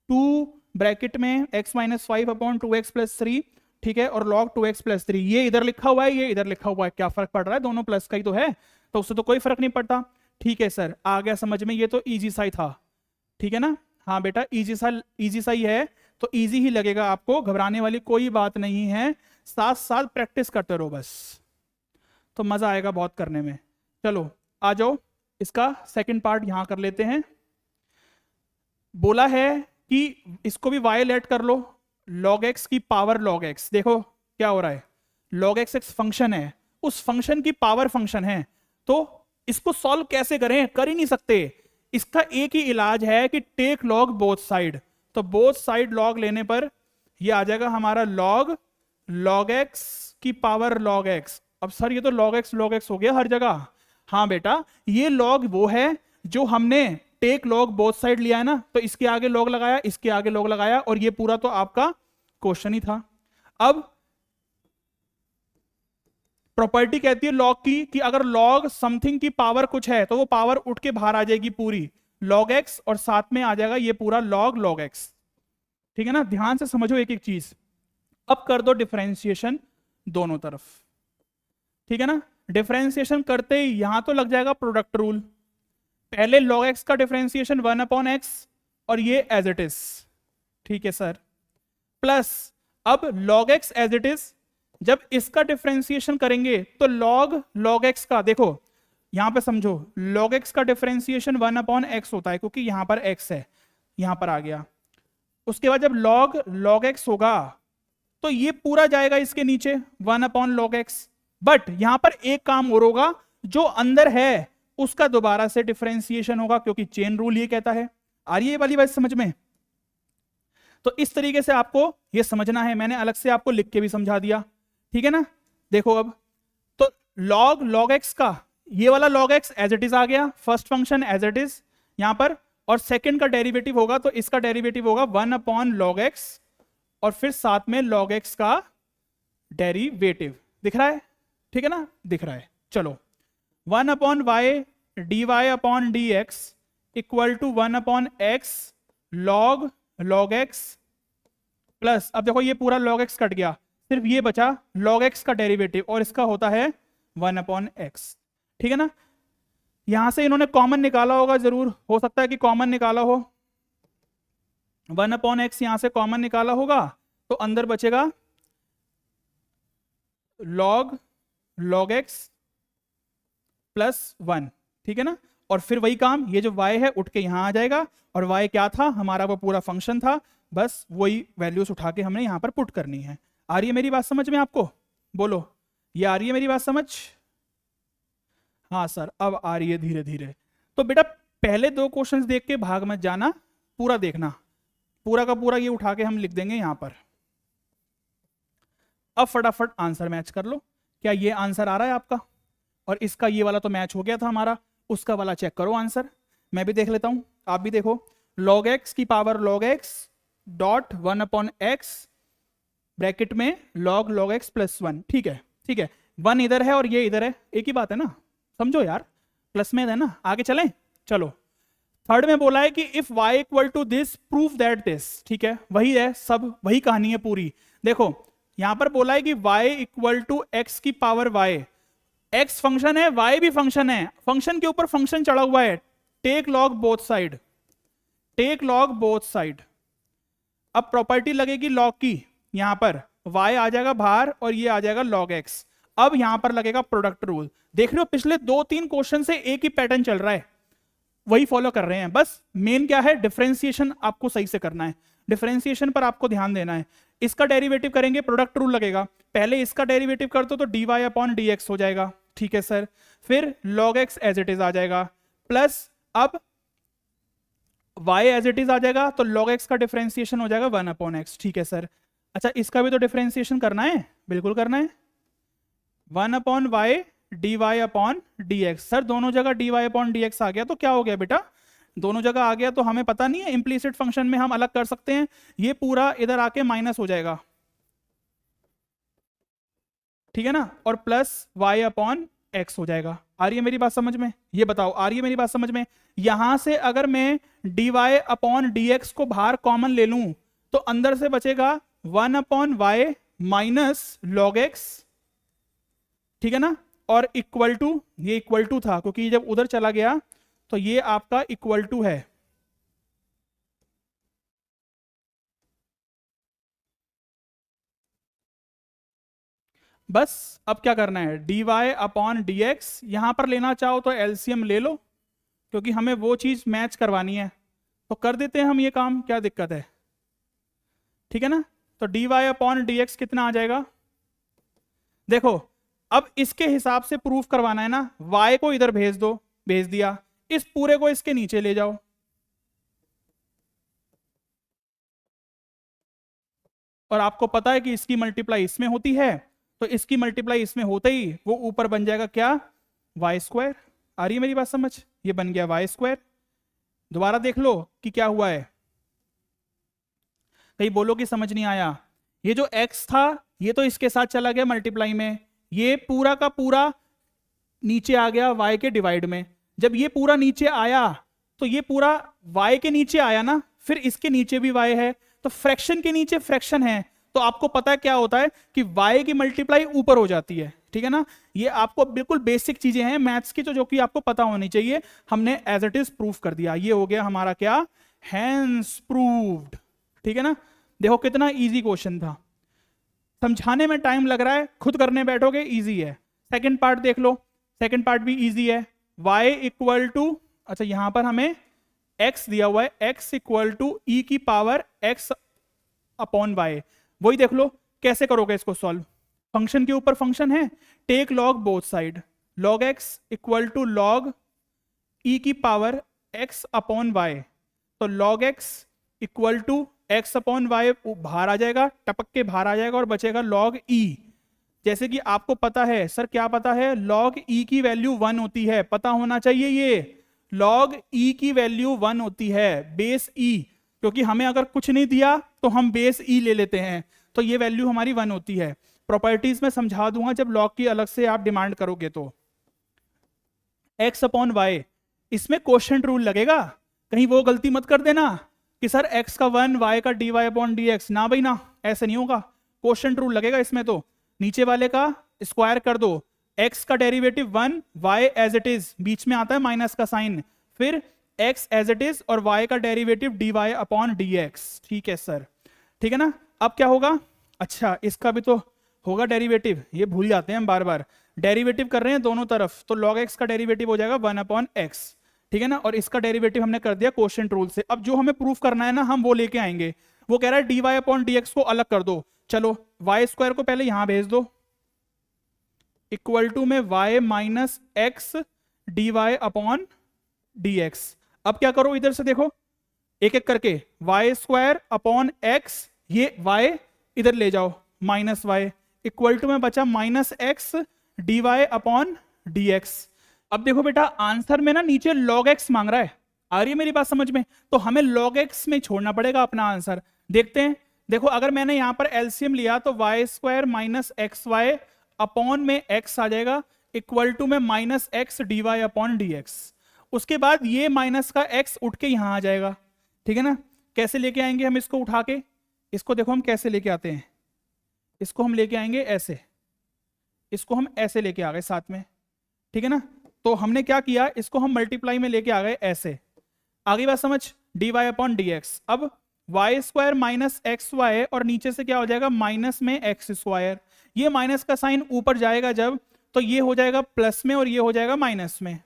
Speaker 1: 2 ब्रैकेट में x-5/2x + 3, ठीक है, और log 2x + 3, ये इधर लिखा हुआ है, ये इधर लिखा हुआ है, क्या फर्क पड़ रहा है, दोनों प्लस का ही तो है, तो उससे तो कोई फर्क नहीं पड़ता, ठीक है सर, आ गया समझ में, ये तो इजी सा ही था, ठीक है ना। हाँ बेटा इजी सा ही है, तो इजी ही लगेगा आपको, घबराने वाली कोई बात नहीं है, साथ साथ प्रैक्टिस करते रहो बस, तो मजा आएगा बहुत करने में। चलो आ जाओ, इसका सेकंड पार्ट यहां कर लेते हैं। बोला है कि इसको भी y लेट कर लो, log x की पावर log x, देखो क्या हो रहा है, log x एक फंक्शन है, उस फंक्शन की पावर फंक्शन है, तो इसको सॉल्व कैसे करें, कर ही नहीं सकते, इसका एक ही इलाज है कि टेक लॉग बोथ साइड, तो बोथ साइड लॉग लेने पर ये आ जाएगा हमारा log x की पावर log x। अब सर ये तो log x हो गया हर जगह, हाँ बेटा ये log वो है जो हमने टेक लॉग बोथ साइड लिया है ना, तो इसके आगे लॉग लगाया, इसके आगे लॉग लगाया, और ये पूरा तो आपका क्वेश्चन ही था। अब प्रॉपर्टी कहती है लॉग की कि अगर लॉग समथिंग की पावर कुछ है तो वो पावर उठ के बाहर आ जाएगी पूरी log x, और साथ में आ जाएगा ये पूरा log x, ठीक है ना। ध्यान से समझो एक एक चीज। अब कर दो डिफरेंशिएशन दोनों तरफ, ठीक है ना। डिफरेंशिएशन करते ही यहां तो लग जाएगा प्रोडक्ट रूल। पहले log x का डिफरेंशिएशन 1/x और ये एज इट इज, ठीक है सर, प्लस अब log x as it is, जब इसका डिफरेंशिएशन करेंगे तो log x का, देखो यहां पे समझो, log x का डिफरेंशिएशन 1/x होता है क्योंकि यहां पर x है, यहां पर आ गया। उसके बाद जब log x होगा तो ये पूरा जाएगा इसके नीचे 1/log x, बट यहां पर एक काम और होगा, जो अंदर है उसका दोबारा से डिफरेंशिएशन होगा क्योंकि चेन रूल ये कहता है। आ रही है ये वाली बात समझ में? तो इस तरीके से आपको ये समझना है, मैंने अलग से आपको लिख के भी समझा दिया, ठीक है ना। देखो अब तो log x का ये वाला log x as it is आ गया, first function as it is यहां पर, और सेकंड का डेरिवेटिव होगा तो इसका डेरिवेटिव होगा 1/log x और फिर साथ में log x का डेरिवेटिव। दिख रहा है? ठीक है ना, दिख रहा है। चलो 1/y dy/dx equal to 1/x log x plus, अब देखो ये पूरा log x कट गया, सिर्फ ये बचा log x का डेरिवेटिव और इसका होता है 1/x, ठीक है ना। यहां से इन्होंने कॉमन निकाला होगा, जरूर हो सकता है कि कॉमन निकाला हो, 1/x यहां से कॉमन निकाला होगा तो अंदर बचेगा log x प्लस 1, ठीक है ना। और फिर वही काम, ये जो y है उठ के यहां आ जाएगा, और y क्या था हमारा, वो पूरा फंक्शन था, बस वही वैल्यूज उठा के हमने यहां पर पुट करनी है। आ रही है मेरी बात समझ में आपको? बोलो, ये आ रही है मेरी बात समझ? हाँ सर अब आ रही है धीरे धीरे। तो बेटा पहले दो क्वेश्चंस देख के भाग मत जाना, पूरा देखना, पूरा का पूरा ये उठा के हम लिख देंगे यहां पर। अब फटाफट आंसर मैच कर लो, क्या ये आंसर आ रहा है आपका? और इसका ये वाला तो मैच हो गया था हमारा, उसका वाला चेक करो आंसर, मैं भी देख लेता हूं, आप भी देखो। log x की power log x dot 1/x bracket में log x प्लस 1, ठीक है, ठीक है, 1 इधर है और ये इधर है, एक ही बात है ना, समझो यार, प्लस में है ना। आगे चलें, चलो थर्ड में बोला है कि if y equal to this proof that this, ठीक है, वही है, सब वही कहानी है पूरी। देखो यहां पर बोला है कि y इक्वल टू x की पावर y, x फंक्शन है, y भी फंक्शन है, फंक्शन के ऊपर फंक्शन चढ़ा हुआ है, take log both side, take log both side. अब प्रॉपर्टी लगेगी लॉग की, यहां पर y आ जाएगा बाहर और ये आ जाएगा log x। अब यहां पर लगेगा प्रोडक्ट रूल। देख रहे हो पिछले 2-3 क्वेश्चन से एक ही पैटर्न चल रहा है, वही फॉलो कर रहे हैं, बस मेन क्या है, डिफरेंशिएशन आपको सही से करना है, डिफरेंशिएशन पर आपको ध्यान देना है। इसका डेरिवेटिव करेंगे, प्रोडक्ट रूल लगेगा, पहले इसका डेरिवेटिव कर दो तो dy/dx हो जाएगा, ठीक है सर, फिर log x as it is आ जाएगा, प्लस अब y एज इट इज आ जाएगा तो log x का डिफरेंशिएशन हो जाएगा 1/x, ठीक है सर। अच्छा इसका भी तो डिफरेंशिएशन करना है, बिल्कुल करना है, 1/y dy/dx। सर दोनों जगह dy/dx आ गया तो क्या हो गया बेटा, दोनों जगह आ गया तो हमें पता नहीं है, इंप्लीसिट फंक्शन में हम अलग कर सकते हैं, ये पूरा इधर आके माइनस हो जाएगा, ठीक है ना, और प्लस y/x हो जाएगा। आ रही है मेरी बात समझ में? ये बताओ आ रही है मेरी बात समझ में? यहां से अगर मैं dy/dx को बाहर कॉमन ले लूं तो अंदर से बचेगा 1/y माइनस log x, ठीक है ना, और इक्वल टू, ये इक्वल टू था क्योंकि जब उधर चला गया तो ये आपका इक्वल टू है, बस अब क्या करना है, dy/dx यहां पर लेना चाहो तो एलसीएम ले लो, क्योंकि हमें वो चीज मैच करवानी है, तो कर देते हैं हम ये काम, क्या दिक्कत है, ठीक है ना। तो dy/dx कितना आ जाएगा, देखो अब इसके हिसाब से प्रूफ करवाना है ना, y को इधर भेज दो, भेज दिया, इस पूरे को इसके नीचे ले जाओ, और आपको पता है कि इसकी मल्टीप्लाई इसमें होती है, तो इसकी मल्टीप्लाई इसमें होते ही वो ऊपर बन जाएगा क्या, y²। आ रही है मेरी बात समझ? ये बन गया y²। दोबारा देख लो कि क्या हुआ है, कहीं बोलो कि समझ नहीं आया। ये जो x था ये तो इसके साथ चला गया मल्टीप्लाई में, ये पूरा का पूरा नीचे आ गया y के डिवाइड में, जब ये पूरा नीचे आया तो ये पूरा y के नीचे आया ना, फिर इसके नीचे भी y है, तो फ्रैक्शन के नीचे फ्रैक्शन है, तो आपको पता है क्या होता है कि y की मल्टीप्लाई ऊपर हो जाती है, ठीक है ना। ये आपको बिल्कुल बेसिक चीजें हैं मैथ्स की, जो कि आपको पता होनी चाहिए। हमने एज इट इज प्रूफ कर दिया, ये हो गया हमारा क्या, हैंस प्रूव्ड। ठीक है ना। देखो कितना इजी क्वेश्चन था, समझाने में टाइम लग रहा है, खुद करने बैठोगे इजी है। सेकंड पार्ट देख लो, सेकंड पार्ट भी इजी है। y इक्वल टू, अच्छा यहां पर हमें x दिया हुआ है, x इक्वल टू e की पावर x अपॉन y। वही देख लो कैसे करोगे इसको सॉल्व। फंक्शन के ऊपर फंक्शन है, take log both side, log x equal to log e की पावर x अपॉन y। तो log x equal to x upon y बाहर आ जाएगा, टपक के बाहर आ जाएगा और बचेगा log e। जैसे कि आपको पता है, सर क्या पता है, log e की वैल्यू 1 होती है, पता होना चाहिए ये, log e की वैल्यू 1 होती है, बेस e, क्योंकि हमें अगर कुछ नहीं दिया तो हम बेस e ले लेते हैं, तो ये वैल्यू हमारी 1 होती है। प्रॉपर्टीज में समझा दूंगा जब log की अलग से आप डिमांड करोगे तो। x अपॉन y, इसमें क्वोशिएंट रूल लगेगा, कहीं वो गलती मत कर देना कि सर x का 1 y का dy अपॉन dx, ना भाई ना, ऐसे नहीं होगा, क्वोशिएंट रूल लगेगा इसमें। तो नीचे वाले का स्क्वायर कर दो, x का derivative 1, y as it is, बीच में आता है माइनस का साइन, फिर x एज इट इज और y का डेरिवेटिव dy अपॉन dx। ठीक है सर, ठीक है ना। अब क्या होगा, अच्छा इसका भी तो होगा डेरिवेटिव, ये भूल जाते हैं हम बार बार, डेरिवेटिव कर रहे हैं दोनों तरफ, तो log x का डेरिवेटिव हो जाएगा 1 अपॉन x। ठीक है ना, और इसका डेरिवेटिव हमने कर दिया क्वोशिएंट रूल से। अब जो हमें प्रूफ करना है ना, हम वो लेके आएंगे। वो कह रहा है dy अपॉन dx को अलग कर दो, चलो वाई स्क्वायर को पहले यहां भेज दो, इक्वल टू में y minus x d Y upon D x. अब क्या करो, इधर से देखो एक एक करके, वाई स्क्वायर अपॉन एक्स, ये y इधर ले जाओ माइनस वाई, इक्वल टू में बचा minus x d Y upon D x. अब देखो बेटा आंसर में ना नीचे log x मांग रहा है, आ रही है मेरी बात समझ में, तो हमें log x में छोड़ना पड़ेगा अपना आंसर। देखते हैं, देखो अगर मैंने यहां पर एलसीएम लिया तो y square minus x y upon में x आ जाएगा, इक्वल टू में minus x d Y upon D x. उसके बाद ये माइनस का x उठ के यहां आ जाएगा। ठीक है ना, कैसे लेके आएंगे हम इसको उठा के, इसको देखो हम कैसे लेके आते हैं, इसको हम लेके आएंगे ऐसे, इसको हम ऐसे लेके आ गए साथ में। ठीक है ना, तो हमने क्या किया, इसको हम मल्टीप्लाई में लेके आ गए ऐसे, आगे बात समझ, D Y upon D x. अब Y square minus x Y और नीचे से क्या हो जाएगा माइनस में एक्स स्क्वायर, ये माइनस का साइन ऊपर जाएगा जब, तो ये हो जाएगा प्लस में और ये हो जाएगा माइनस में।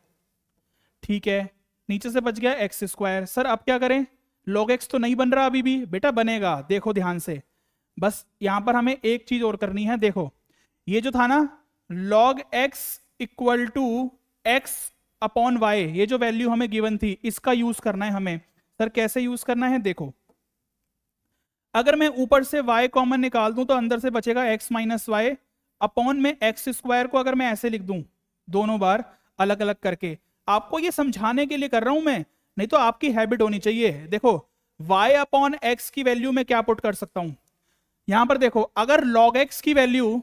Speaker 1: ठीक है, नीचे से बच गया एक्स स्क्वायर। सर अब क्या करें, log x तो नहीं बन रहा अभी भी, बेटा बनेगा, देखो ध्यान से, बस यहां पर हमें एक चीज और करनी है। देखो ये जो था ना log x equal to x upon y, ये जो वैल्यू हमें गिवन थी, इसका यूज करना है हमें। सर कैसे यूज करना है, देखो अगर मैं ऊपर से y कॉमन निकाल दूं तो अंदर से बचेगा x माइनस वाई अपॉन में एक्स स्क्वायर को अगर मैं ऐसे लिख दूं दोनों बार अलग अलग करके, आपको ये समझाने के लिए कर रहा हूं मैं, नहीं तो आपकी हैबिट होनी चाहिए। देखो y अपॉन एक्स की वैल्यू में क्या पुट कर सकता हूं, यहां पर देखो अगर log x की वैल्यू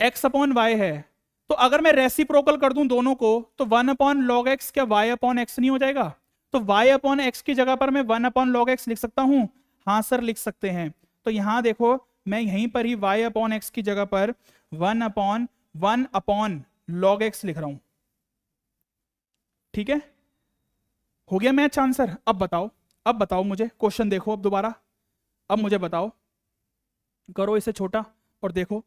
Speaker 1: x अपॉन वाई है, तो अगर मैं रेसिप्रोकल कर दूं दोनों को, तो 1 अपॉन log x क्या y अपॉन एक्स नहीं हो जाएगा, तो y अपॉन एक्स की जगह पर मैं 1 अपॉन log x लिख सकता हूं। हाँ सर लिख सकते हैं, तो यहां देखो मैं यहीं पर ही y अपॉन एक्स की जगह पर 1 अपॉन log x लिख रहा हूं। ठीक है, हो गया मैच आंसर। अब बताओ मुझे क्वेश्चन देखो, अब दोबारा, अब मुझे बताओ, करो इसे छोटा और देखो,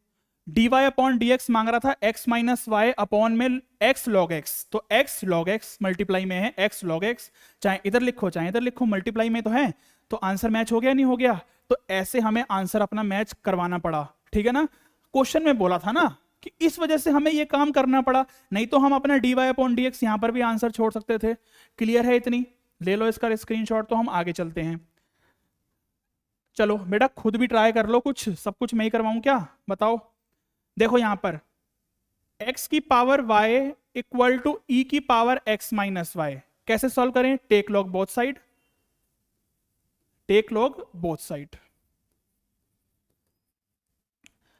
Speaker 1: dy अपॉन dx मांग रहा था x माइनस वाई अपॉन में x log x, तो x log x मल्टीप्लाई में है x log x, चाहे इधर लिखो चाहे इधर लिखो, मल्टीप्लाई में तो है, तो आंसर मैच हो गया नहीं हो गया। तो ऐसे हमें आंसर अपना मैच करवाना पड़ा। ठीक है ना, क्वेश्चन में बोला था ना कि इस वजह से हमें ये काम करना पड़ा, नहीं तो हम अपना dy अपॉन dx यहां पर भी आंसर छोड़ सकते थे। क्लियर है इतनी, ले लो इसका स्क्रीनशॉट, तो हम आगे चलते हैं। चलो बेटा खुद भी ट्राई कर लो, कुछ सब कुछ मैं ही करवाऊं क्या, बताओ। देखो यहां पर x की power y equal to e की पावर x माइनस वाई, कैसे सॉल्व करें, take log both side, take log both side.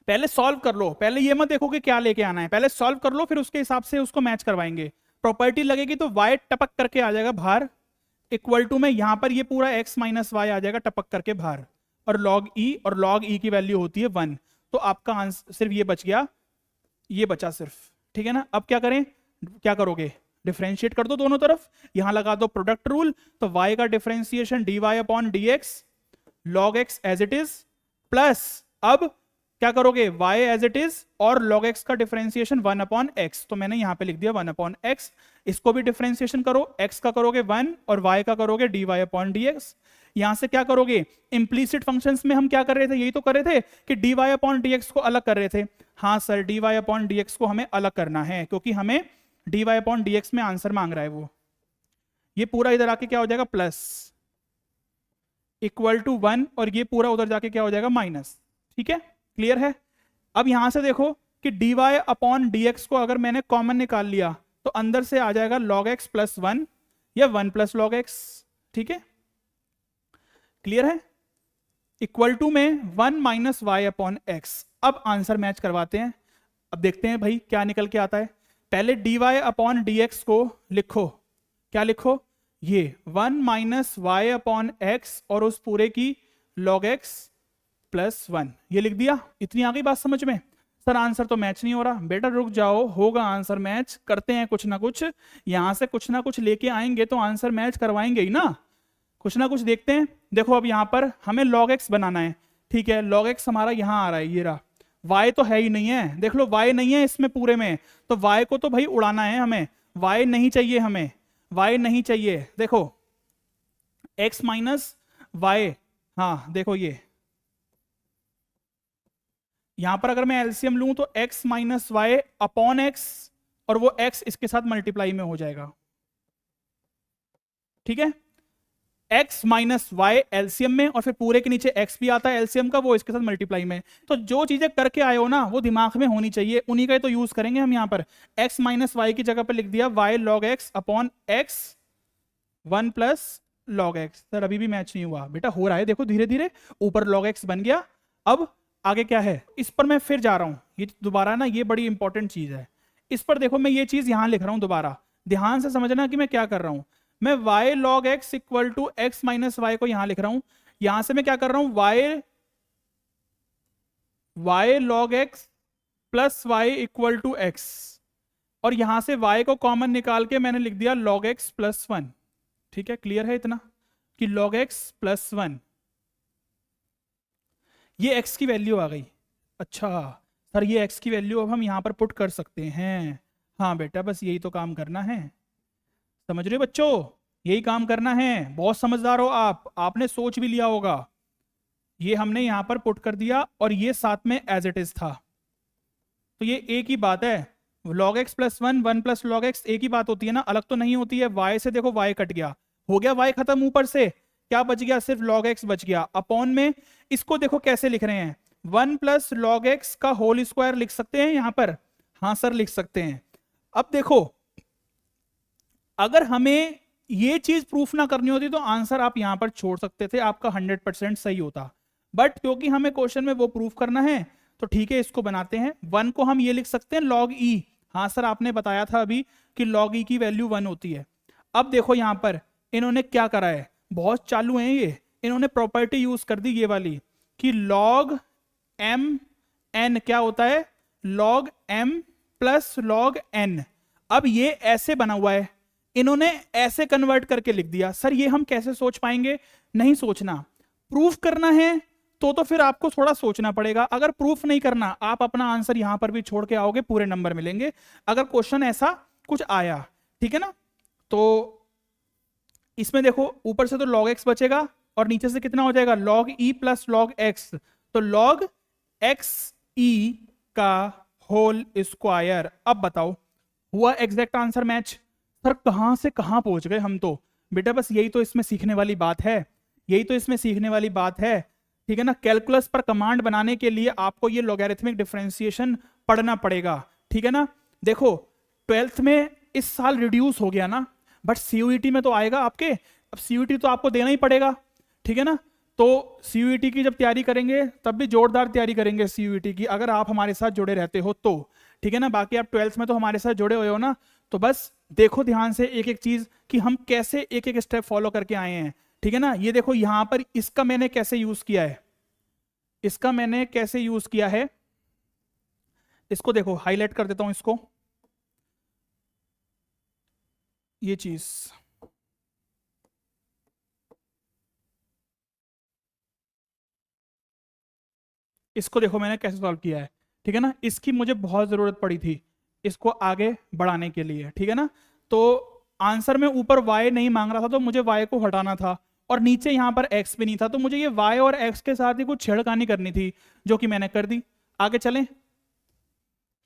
Speaker 1: पहले सॉल्व कर लो, पहले ये मत देखो कि क्या लेके आना है, पहले सॉल्व कर लो, फिर उसके हिसाब से उसको मैच करवाएंगे। प्रॉपर्टी लगेगी तो y टपक करके आ जाएगा बाहर, इक्वल टू में यहां पर ये पूरा x माइनस वाई आ जाएगा टपक करके बाहर, और log e की वैल्यू होती है 1, तो आपका आंसर सिर्फ ये बच गया ये बचा सिर्फ, ठीक है ना। अब क्या करें, क्या करोगे, डिफरेंशिएट कर दो दोनों तरफ, यहां लगा दो प्रोडक्ट रूल, तो y का differentiation dy upon dx log x as it is, plus अब क्या करोगे y एज इट इज और log x का डिफरेंशिएशन 1 अपॉन x, तो मैंने यहां पे लिख दिया 1 अपॉन x, इसको भी डिफरेंशिएशन करो, x का करोगे 1 और y का करोगे dy अपॉन dx। यहां से क्या करोगे, इंप्लीसिट फंक्शंस में हम क्या कर रहे थे, यही तो कर रहे थे कि dy अपॉन dx को अलग कर रहे थे। हाँ सर, dy अपॉन dx को हमें अलग करना है क्योंकि हमें dy अपॉन dx में आंसर मांग रहा है वो। ये पूरा इधर आके क्या हो जाएगा, प्लस इक्वल टू 1 और ये पूरा उधर जाके क्या हो जाएगा, माइनस। ठीक है, क्लियर है। अब यहां से देखो कि dy अपॉन dx को अगर मैंने कॉमन निकाल लिया तो अंदर से आ जाएगा log x प्लस 1 या 1 प्लस log x। ठीक है, क्लियर है। इक्वल टू में 1 माइनस वाई अपॉन एक्स। अब आंसर मैच करवाते हैं, अब देखते हैं भाई क्या निकल के आता है। पहले dy अपॉन dx को लिखो, क्या लिखो, ये 1 माइनस वाई अपॉन एक्स और उस पूरे की log x प्लस 1, ये लिख दिया। इतनी आ गई बात समझ में। सर आंसर तो मैच नहीं हो रहा, बेटा रुक जाओ, होगा आंसर मैच, करते हैं कुछ ना कुछ, यहां से कुछ ना कुछ लेके आएंगे तो आंसर मैच करवाएंगे ही ना, कुछ ना कुछ देखते हैं। देखो अब यहां पर हमें log x बनाना है, ठीक है, log x हमारा यहां आ रहा है, ये रहा, y तो है ही नहीं है, देख लो y नहीं है इसमें पूरे में, तो y को तो भाई उड़ाना है हमें, y नहीं चाहिए हमें, y नहीं चाहिए। देखो x माइनस वाई, हाँ देखो ये यहां पर अगर मैं एलसीएम लूं तो x minus Y upon x और वो x इसके साथ मल्टीप्लाई में हो जाएगा। ठीक है, x माइनस वाई एलसीएम में और फिर पूरे के नीचे x भी आता है एलसीएम का, वो इसके साथ मल्टीप्लाई में। तो जो चीजें करके आए हो ना वो दिमाग में होनी चाहिए, उन्हीं का तो यूज करेंगे हम यहाँ पर। x माइनस वाई की जगह पर लिख दिया y log x upon x 1 plus log x। Sir अभी भी मैच नहीं हुआ, बेटा हो रहा है, देखो धीरे धीरे ऊपर log x बन गया। अब आगे क्या है, इस पर मैं फिर जा रहा हूं, ये दोबारा ना, ये बड़ी इंपॉर्टेंट चीज है। इस पर देखो मैं ये चीज यहां लिख रहा हूं, दोबारा ध्यान से समझना कि मैं क्या कर रहा हूं। मैं y log x equal to x minus y को यहां लिख रहा हूं, यहां से मैं क्या कर रहा हूं, y log x plus y equal to x, और यहां से y को कॉमन निकाल के मैंने लिख दिया log x प्लस 1। ठीक है, क्लियर है इतना कि log x प्लस 1, ये x की वैल्यू आ गई। अच्छा सर ये x की वैल्यू अब हम यहां पर पुट कर सकते हैं, हाँ बेटा बस यही तो काम करना है, समझ रहे हो बच्चों, यही काम करना है। बहुत समझदार हो आप, आपने सोच भी लिया होगा। ये हमने यहां पर पुट कर दिया और ये साथ में एज इट इज था, तो ये एक ही बात है। log x plus 1 1 plus log x एक ही बात होती है ना, अलग तो नहीं होती है। y से देखो y कट गया, हो गया y खत्म, ऊपर से क्या बच गया, सिर्फ log x बच गया। अपॉन में इसको देखो कैसे लिख रहे हैं, 1 प्लस log x का होल स्क्वायर लिख सकते हैं यहां पर, हाँ सर लिख सकते हैं। अब देखो अगर हमें ये चीज प्रूफ ना करनी होती तो आंसर आप यहां पर छोड़ सकते थे, आपका 100% सही होता, बट क्योंकि हमें क्वेश्चन में वो प्रूफ करना है तो ठीक है इसको बनाते हैं। 1 को हम ये लिख सकते हैं log e, हाँ सर आपने बताया था अभी कि log e की वैल्यू 1 होती है। अब देखो यहां पर इन्होंने क्या करा है, बहुत चालू हैं ये, इन्होंने प्रॉपर्टी यूज कर दी ये वाली कि log m n क्या होता है, log m plus log n। अब ये ऐसे बना हुआ है, इन्होंने ऐसे कन्वर्ट करके लिख दिया। सर ये हम कैसे सोच पाएंगे, नहीं सोचना, प्रूफ करना है तो फिर आपको थोड़ा सोचना पड़ेगा। अगर प्रूफ नहीं करना, आप अपना आंसर यहां पर भी छोड़ के आओगे, पूरे नंबर मिलेंगे अगर क्वेश्चन ऐसा कुछ आया, ठीक है ना। तो इसमें देखो ऊपर से तो log x बचेगा और नीचे से कितना हो जाएगा, log e plus log x, तो log x e का होल स्क्वायर। अब बताओ हुआ एग्जैक्ट आंसर मैच। सर कहां से कहां पहुंच गए हम, तो बेटा बस यही तो इसमें सीखने वाली बात है, यही तो इसमें सीखने वाली बात है, ठीक है ना। कैलकुलस पर कमांड बनाने के लिए आपको ये लॉगरिथमिक डिफरेंशिएशन पढ़ना पड़ेगा, ठीक है ना। देखो 12th में इस साल रिड्यूस हो गया ना, बट सीयूईटी में तो आएगा आपके, अब सीयूईटी तो आपको देना ही पड़ेगा, ठीक है ना। तो सीयूईटी की जब तैयारी करेंगे तब भी जोरदार तैयारी करेंगे सीयूईटी की, अगर आप हमारे साथ जुड़े रहते हो तो, ठीक है ना। बाकी आप 12th में तो हमारे साथ जुड़े हुए हो ना, तो बस देखो ध्यान से एक एक चीज कि हम कैसे एक एक स्टेप फॉलो करके आए हैं, ठीक है ना। ये देखो यहां पर इसका मैंने कैसे यूज किया है, इसका मैंने कैसे यूज किया है, इसको देखो, हाईलाइट कर देता हूं इसको, ये चीज, इसको देखो मैंने कैसे सॉल्व किया है, ठीक है ना। इसकी मुझे बहुत ज़रूरत पड़ी थी इसको आगे बढ़ाने के लिए, ठीक है ना। तो आंसर में ऊपर y नहीं मांग रहा था, तो मुझे y को हटाना था, और नीचे यहाँ पर x भी नहीं था, तो मुझे ये y और x के साथ ही कुछ छेड़खानी करनी थी, जो कि मैंने कर दी। आगे चलें,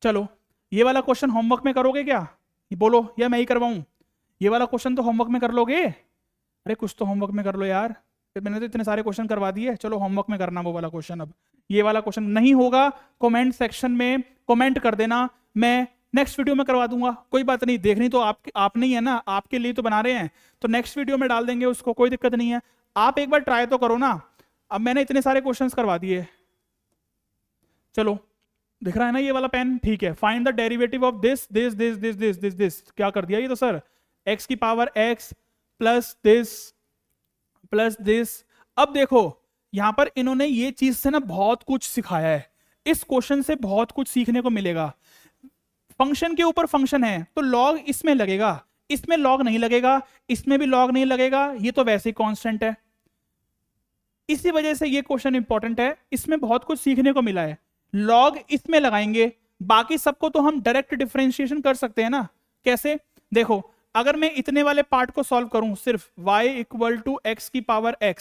Speaker 1: चलो ये वाला क्वेश्चन होमवर्क में करोगे क्या, ये बोलो, या मैं ही करवाऊँ? ये वाला क्वेश्चन तो होमवर्क में कर लोगे? अरे कुछ तो होमवर्क में कर लो यार, मैंने तो इतने सारे क्वेश्चन करवा दिए। चलो होमवर्क में करना वो वाला क्वेश्चन। अब ये वाला क्वेश्चन नहीं होगा, कमेंट सेक्शन में कमेंट कर देना, मैं नेक्स्ट वीडियो में करवा दूंगा। कोई बात नहीं, देखनी तो आप नहीं है ना, आपके लिए तो बना रहे हैं, तो नेक्स्ट वीडियो में डाल देंगे उसको, कोई दिक्कत नहीं है। आप एक बार ट्राई तो करो ना। अब मैंने इतने सारे क्वेश्चंस करवा दिए। चलो दिख रहा है ना ये वाला पेन, ठीक है। Find the derivative of this this this this this this this, क्या कर दिया ये तो सर, x की पावर x प्लस दिस। अब देखो यहां पर इन्होंने ये चीज से ना बहुत कुछ सिखाया है, इस क्वेश्चन से बहुत कुछ सीखने को मिलेगा। फंक्शन के ऊपर फंक्शन है तो लॉग इसमें लगेगा, इसमें लॉग नहीं लगेगा, इसमें भी लॉग नहीं लगेगा, ये तो वैसे ही कांस्टेंट है। इसी वजह से ये क्वेश्चन इंपॉर्टेंट है, इसमें बहुत कुछ सीखने को मिला है। लॉग इसमें लगाएंगे, बाकी सबको तो हम डायरेक्ट डिफरेंशिएशन कर सकते हैं ना। कैसे, देखो अगर मैं इतने वाले पार्ट को सॉल्व करूं, सिर्फ y इक्वल टू एक्स की पावर x,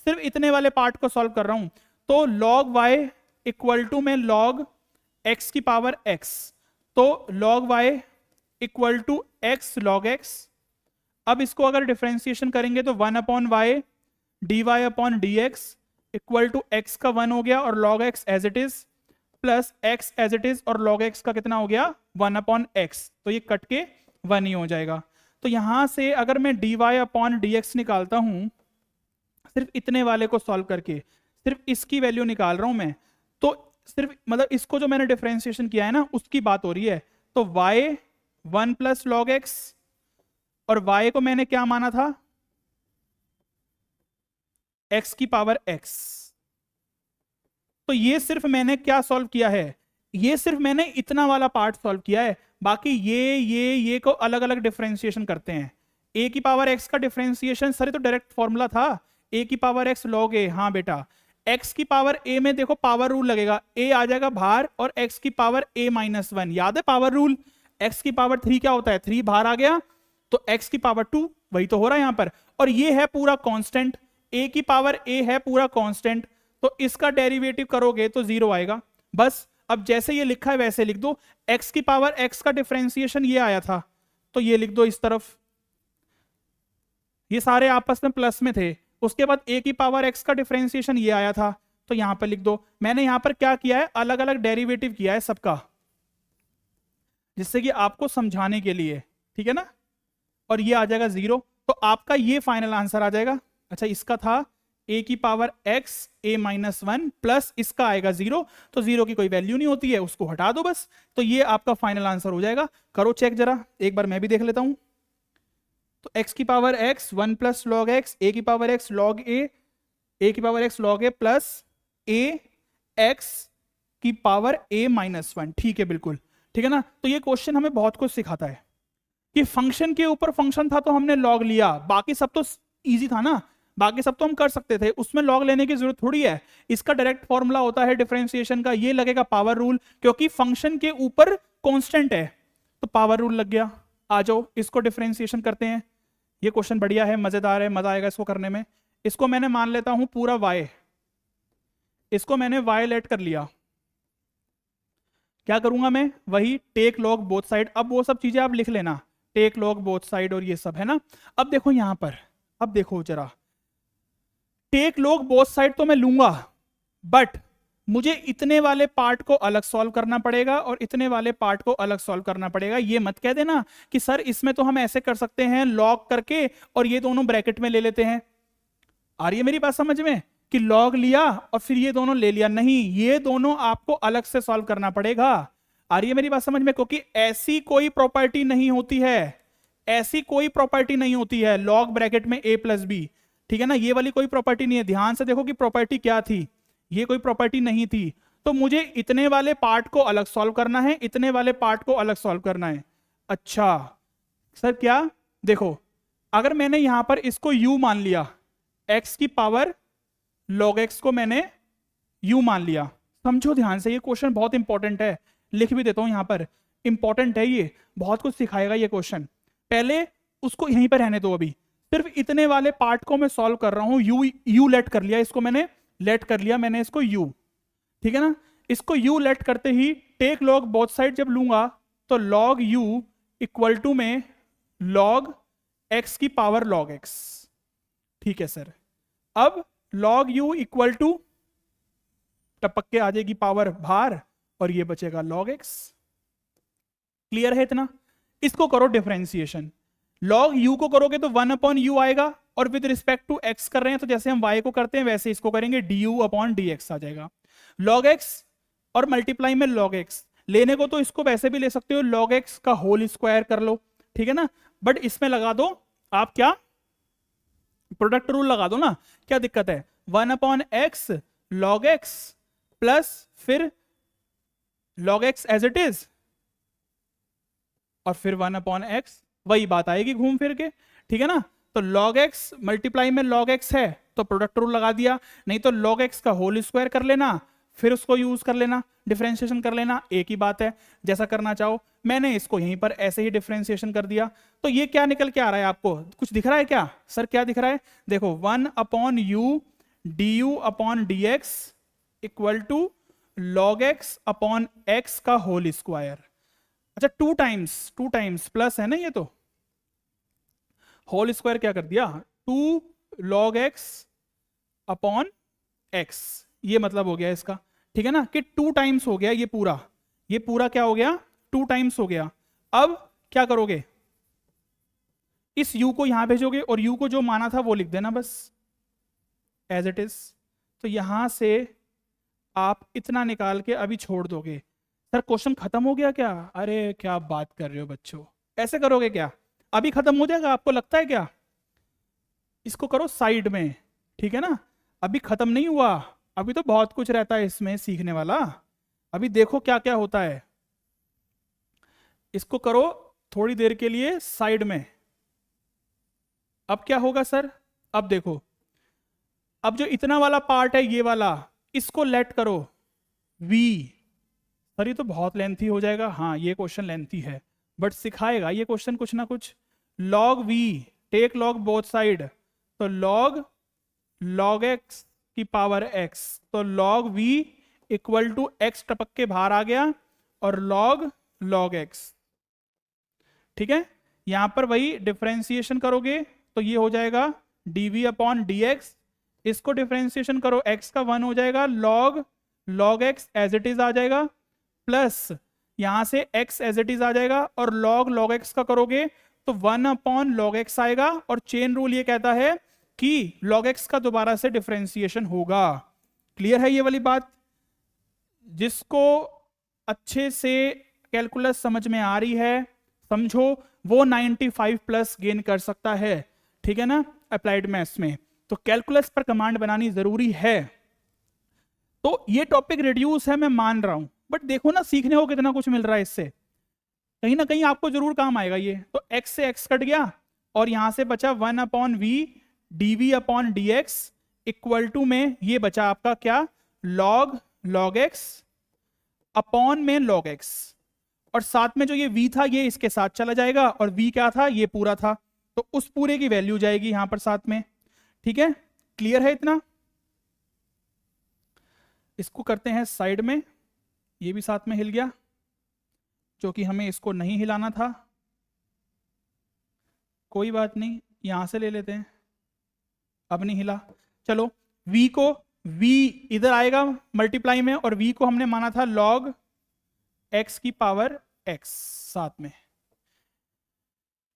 Speaker 1: सिर्फ इतने वाले पार्ट को सॉल्व कर रहा हूं, तो log y इक्वल टू में log x की पावर x, तो log y equal to x log x। अब इसको अगर डिफरेंशिएशन करेंगे तो 1 upon y d Y upon D x equal to x का 1 हो गया, और log x as it is, plus x as it is, और log x का कितना हो गया 1 अपॉन x, तो ये कट के 1 ही हो जाएगा। तो यहां से अगर मैं dy अपॉन dx निकालता हूं, सिर्फ इतने वाले को सॉल्व करके, सिर्फ इसकी वैल्यू निकाल रहा हूं मैं, तो सिर्फ मतलब इसको जो मैंने डिफरेंशिएशन किया है ना उसकी बात हो रही है। तो y 1 प्लस लॉग एक्स, और y को मैंने क्या माना था, x की पावर x। तो ये सिर्फ मैंने क्या सॉल्व किया है, ये सिर्फ मैंने इतना वाला पार्ट सॉल्व किया है, बाकी ये को अलग अलग डिफरेंशिएशन करते हैं। a की पावर x का डिफरेंशिएशन सर तो डायरेक्ट फॉर्मूला था, a की पावर x log a, हाँ बेटा, x की पावर a में देखो पावर रूल लगेगा, a आ जाएगा बाहर, और x की पावर a माइनस 1, याद है पावर रूल, x की पावर 3 क्या होता है, 3 बाहर आ गया, तो x की पावर 2, वही तो हो रहा है यहां पर। और ये है पूरा कांस्टेंट, a की पावर a है पूरा कांस्टेंट, तो इसका डेरिवेटिव करोगे तो 0 आएगा। बस अब जैसे ये लिखा है वैसे लिख दो, x की पावर x का डिफरेंशिएशन ये आया था, तो ये लिख दो इस तरफ, ये सारे आपस में प्लस में थे। उसके बाद a की पावर x का डिफरेंशिएशन ये आया था, तो यहां पर लिख दो। मैंने यहां पर क्या किया है, अलग अलग डेरिवेटिव किया है सबका, जिससे कि आपको समझाने के लिए, ठीक है ना। और ये आ जाएगा 0, तो आपका ये फाइनल आंसर आ जाएगा। अच्छा इसका था a की power x a minus 1 plus इसका आएगा 0, तो 0 की कोई वैल्यू नहीं होती है, उसको हटा दो बस, तो ये आपका फाइनल आंसर हो जाएगा। करो चेक जरा, एक बार मैं भी देख लेता हूं। तो x की power x 1 plus log x, a की पावर x log a की power x log a plus a x की पावर a माइनस 1, ठीक है बिल्कुल, ठीक है ना। तो ये क्वेश्चन हमें बहुत कुछ सिखाता है कि फंक्शन के ऊपर फंक्शन था तो हमने लॉग लिया, बाकी सब तो इजी था ना, बाकी सब तो हम कर सकते थे, उसमें लॉग लेने की जरूरत थोड़ी है। इसका डायरेक्ट फॉर्मूला होता है डिफरेंशिएशन का, ये लगेगा पावर रूल, क्योंकि फंक्शन के ऊपर कांस्टेंट है, तो पावर रूल लग गया। आ जाओ इसको डिफरेंशिएशन करते हैं। ये क्वेश्चन बढ़िया है, मजेदार है, मजा आएगा इसको करने में। इसको मैंने मान लेता हूं पूरा y, इसको मैंने y लेट कर लिया। क्या करूंगा मैं, वही टेक लॉग बोथ साइड, अब वो सब चीजें आप लिख लेना, टेक लॉग बोथ साइड और ये सब है ना। अब देखो यहां पर, अब देखो जरा, टेक लॉग बोथ साइड तो मैं लूंगा, बट मुझे इतने वाले पार्ट को अलग सॉल्व करना पड़ेगा और इतने वाले पार्ट को अलग सॉल्व करना पड़ेगा। ये मत कह देना कि सर इसमें तो हम ऐसे कर सकते हैं लॉग करके और ये दोनों ब्रैकेट में ले लेते हैं। आ रही है मेरी बात समझ में, कि लॉग लिया और फिर ये दोनों ले लिया, नहीं, ये दोनों आपको अलग से सॉल्व करना पड़ेगा। आ रही है मेरी बात समझ में, क्योंकि ऐसी कोई प्रॉपर्टी नहीं होती है, ऐसी कोई प्रॉपर्टी नहीं होती है लॉग ब्रैकेट में a प्लस बी, ठीक है ना, ये वाली कोई प्रॉपर्टी नहीं है। ध्यान से देखो कि प्रॉपर्टी क्या थी, ये कोई प्रॉपर्टी नहीं थी। तो मुझे इतने वाले पार्ट को अलग सॉल्व करना है, इतने वाले पार्ट को अलग सॉल्व करना है। अच्छा सर क्या, देखो अगर मैंने यहां पर इसको u मान लिया, x की पावर log x को मैंने u मान लिया, समझो ध्यान से, ये क्वेश्चन बहुत इंपॉर्टेंट है, लिख भी देता हूं यहां पर, इंपॉर्टेंट है ये, बहुत कुछ सिखाएगा ये क्वेश्चन। पहले उसको यहीं पर रहने दो, अभी सिर्फ इतने वाले पार्ट को मैं सॉल्व कर रहा हूं, u लेट कर लिया, इसको मैंने लेट कर लिया, मैंने इसको u, ठीक है ना। इसको u लेट करते ही टेक लॉग बोथ साइड जब लूंगा तो log u इक्वल टू में log x की पावर log x, ठीक है सर। अब log u इक्वल टू टपक के आ जाएगी पावर बाहर और ये बचेगा log x। क्लियर है इतना? इसको करो डिफरेंशिएशन, log u को करोगे तो 1/u आएगा, और विद रिस्पेक्ट टू x कर रहे हैं तो जैसे हम y को करते हैं वैसे इसको करेंगे, du/dx आ जाएगा। log x और मल्टीप्लाई में log x, लेने को तो इसको वैसे भी ले सकते हो, log x का होल स्क्वायर कर लो, ठीक है ना, बट इसमें लगा दो आप क्या, प्रोडक्ट रूल लगा दो ना, क्या दिक्कत है, 1/x log x प्लस फिर log x as it is, और फिर 1/x, वही बात आएगी घूम फिर के, ठीक है ना। तो log x मल्टीप्लाई में log x है तो प्रोडक्ट रूल लगा दिया, नहीं तो log x का होल स्क्वायर कर लेना, फिर उसको यूज कर लेना, डिफरेंशिएशन कर लेना, एक ही बात है, जैसा करना चाहो। मैंने इसको यहीं पर ऐसे ही डिफरेंशिएशन कर दिया, तो ये क्या निकल के आ रहा है, आपको कुछ दिख रहा है क्या सर, क्या दिख रहा है, देखो 1/u du/dx equal to log x/x का होल स्क्वायर। अच्छा टू टाइम्स प्लस है ना, ये तो होल स्क्वायर क्या कर दिया, 2 log x/x, ये मतलब हो गया इसका, ठीक है ना, कि 2 टाइम्स हो गया ये पूरा क्या हो गया, 2 टाइम्स हो गया। अब क्या करोगे, इस u को यहां भेजोगे और u को जो माना था वो लिख देना बस एज इट इज। तो यहां से आप इतना निकाल के अभी छोड़ दोगे, सर क्वेश्चन खत्म हो गया क्या, अरे क्या बात कर रहे हो बच्चों, ऐसे करोगे क्या, अभी खत्म हो जाएगा आपको लगता है क्या, इसको करो साइड में, ठीक है ना, अभी खत्म नहीं हुआ, अभी तो बहुत कुछ रहता है इसमें सीखने वाला, अभी देखो क्या क्या होता है। इसको करो थोड़ी देर के लिए साइड में। अब क्या होगा सर, अब देखो, अब जो इतना वाला पार्ट है ये वाला, इसको लेट करो v, सर ये तो बहुत लेंथी हो जाएगा, हाँ ये क्वेश्चन लेंथी है बट सिखाएगा ये क्वेश्चन कुछ ना कुछ। log v, take log both side, तो log x की पावर x, तो log v equal to x टपक के बाहर आ गया और log x, ठीक है। यहां पर वही डिफरेंशिएशन करोगे तो ये हो जाएगा dv/dx, इसको डिफरेंशिएशन करो x का 1 हो जाएगा, log x as it is आ जाएगा, प्लस यहां से x एज इट इज आ जाएगा, और log x का करोगे तो 1/log x आएगा, और चेन रूल ये कहता है कि log x का दोबारा से डिफरेंशिएशन होगा। क्लियर है ये वाली बात? जिसको अच्छे से कैलकुलस समझ में आ रही है समझो, वो 95 प्लस गेन कर सकता है, ठीक है ना, अप्लाइड मैथ्स में। तो कैलकुलस पर कमांड बनानी जरूरी है। तो ये टॉपिक रिड्यूस है मैं मान रहा हूं, बट देखो ना सीखने को कितना कुछ मिल रहा है इससे, कहीं ना कहीं आपको जरूर काम आएगा ये। तो x से x कट गया और यहां से बचा 1/v dv/dx इक्वल टू में ये बचा आपका क्या, log x अपॉन में log x, और साथ में जो ये v था ये इसके साथ चला जाएगा, और v क्या था, ये पूरा था, तो उस पूरे की वैल्यू जाएगी यहां पर साथ में, ठीक है। क्लियर है इतना? इसको करते हैं साइड में, ये भी साथ में हिल गया जो कि हमें इसको नहीं हिलाना था, कोई बात नहीं, यहां से ले लेते हैं, अब नहीं हिला। चलो v को, v इधर आएगा मल्टीप्लाई में, और v को हमने माना था log x की पावर x साथ में,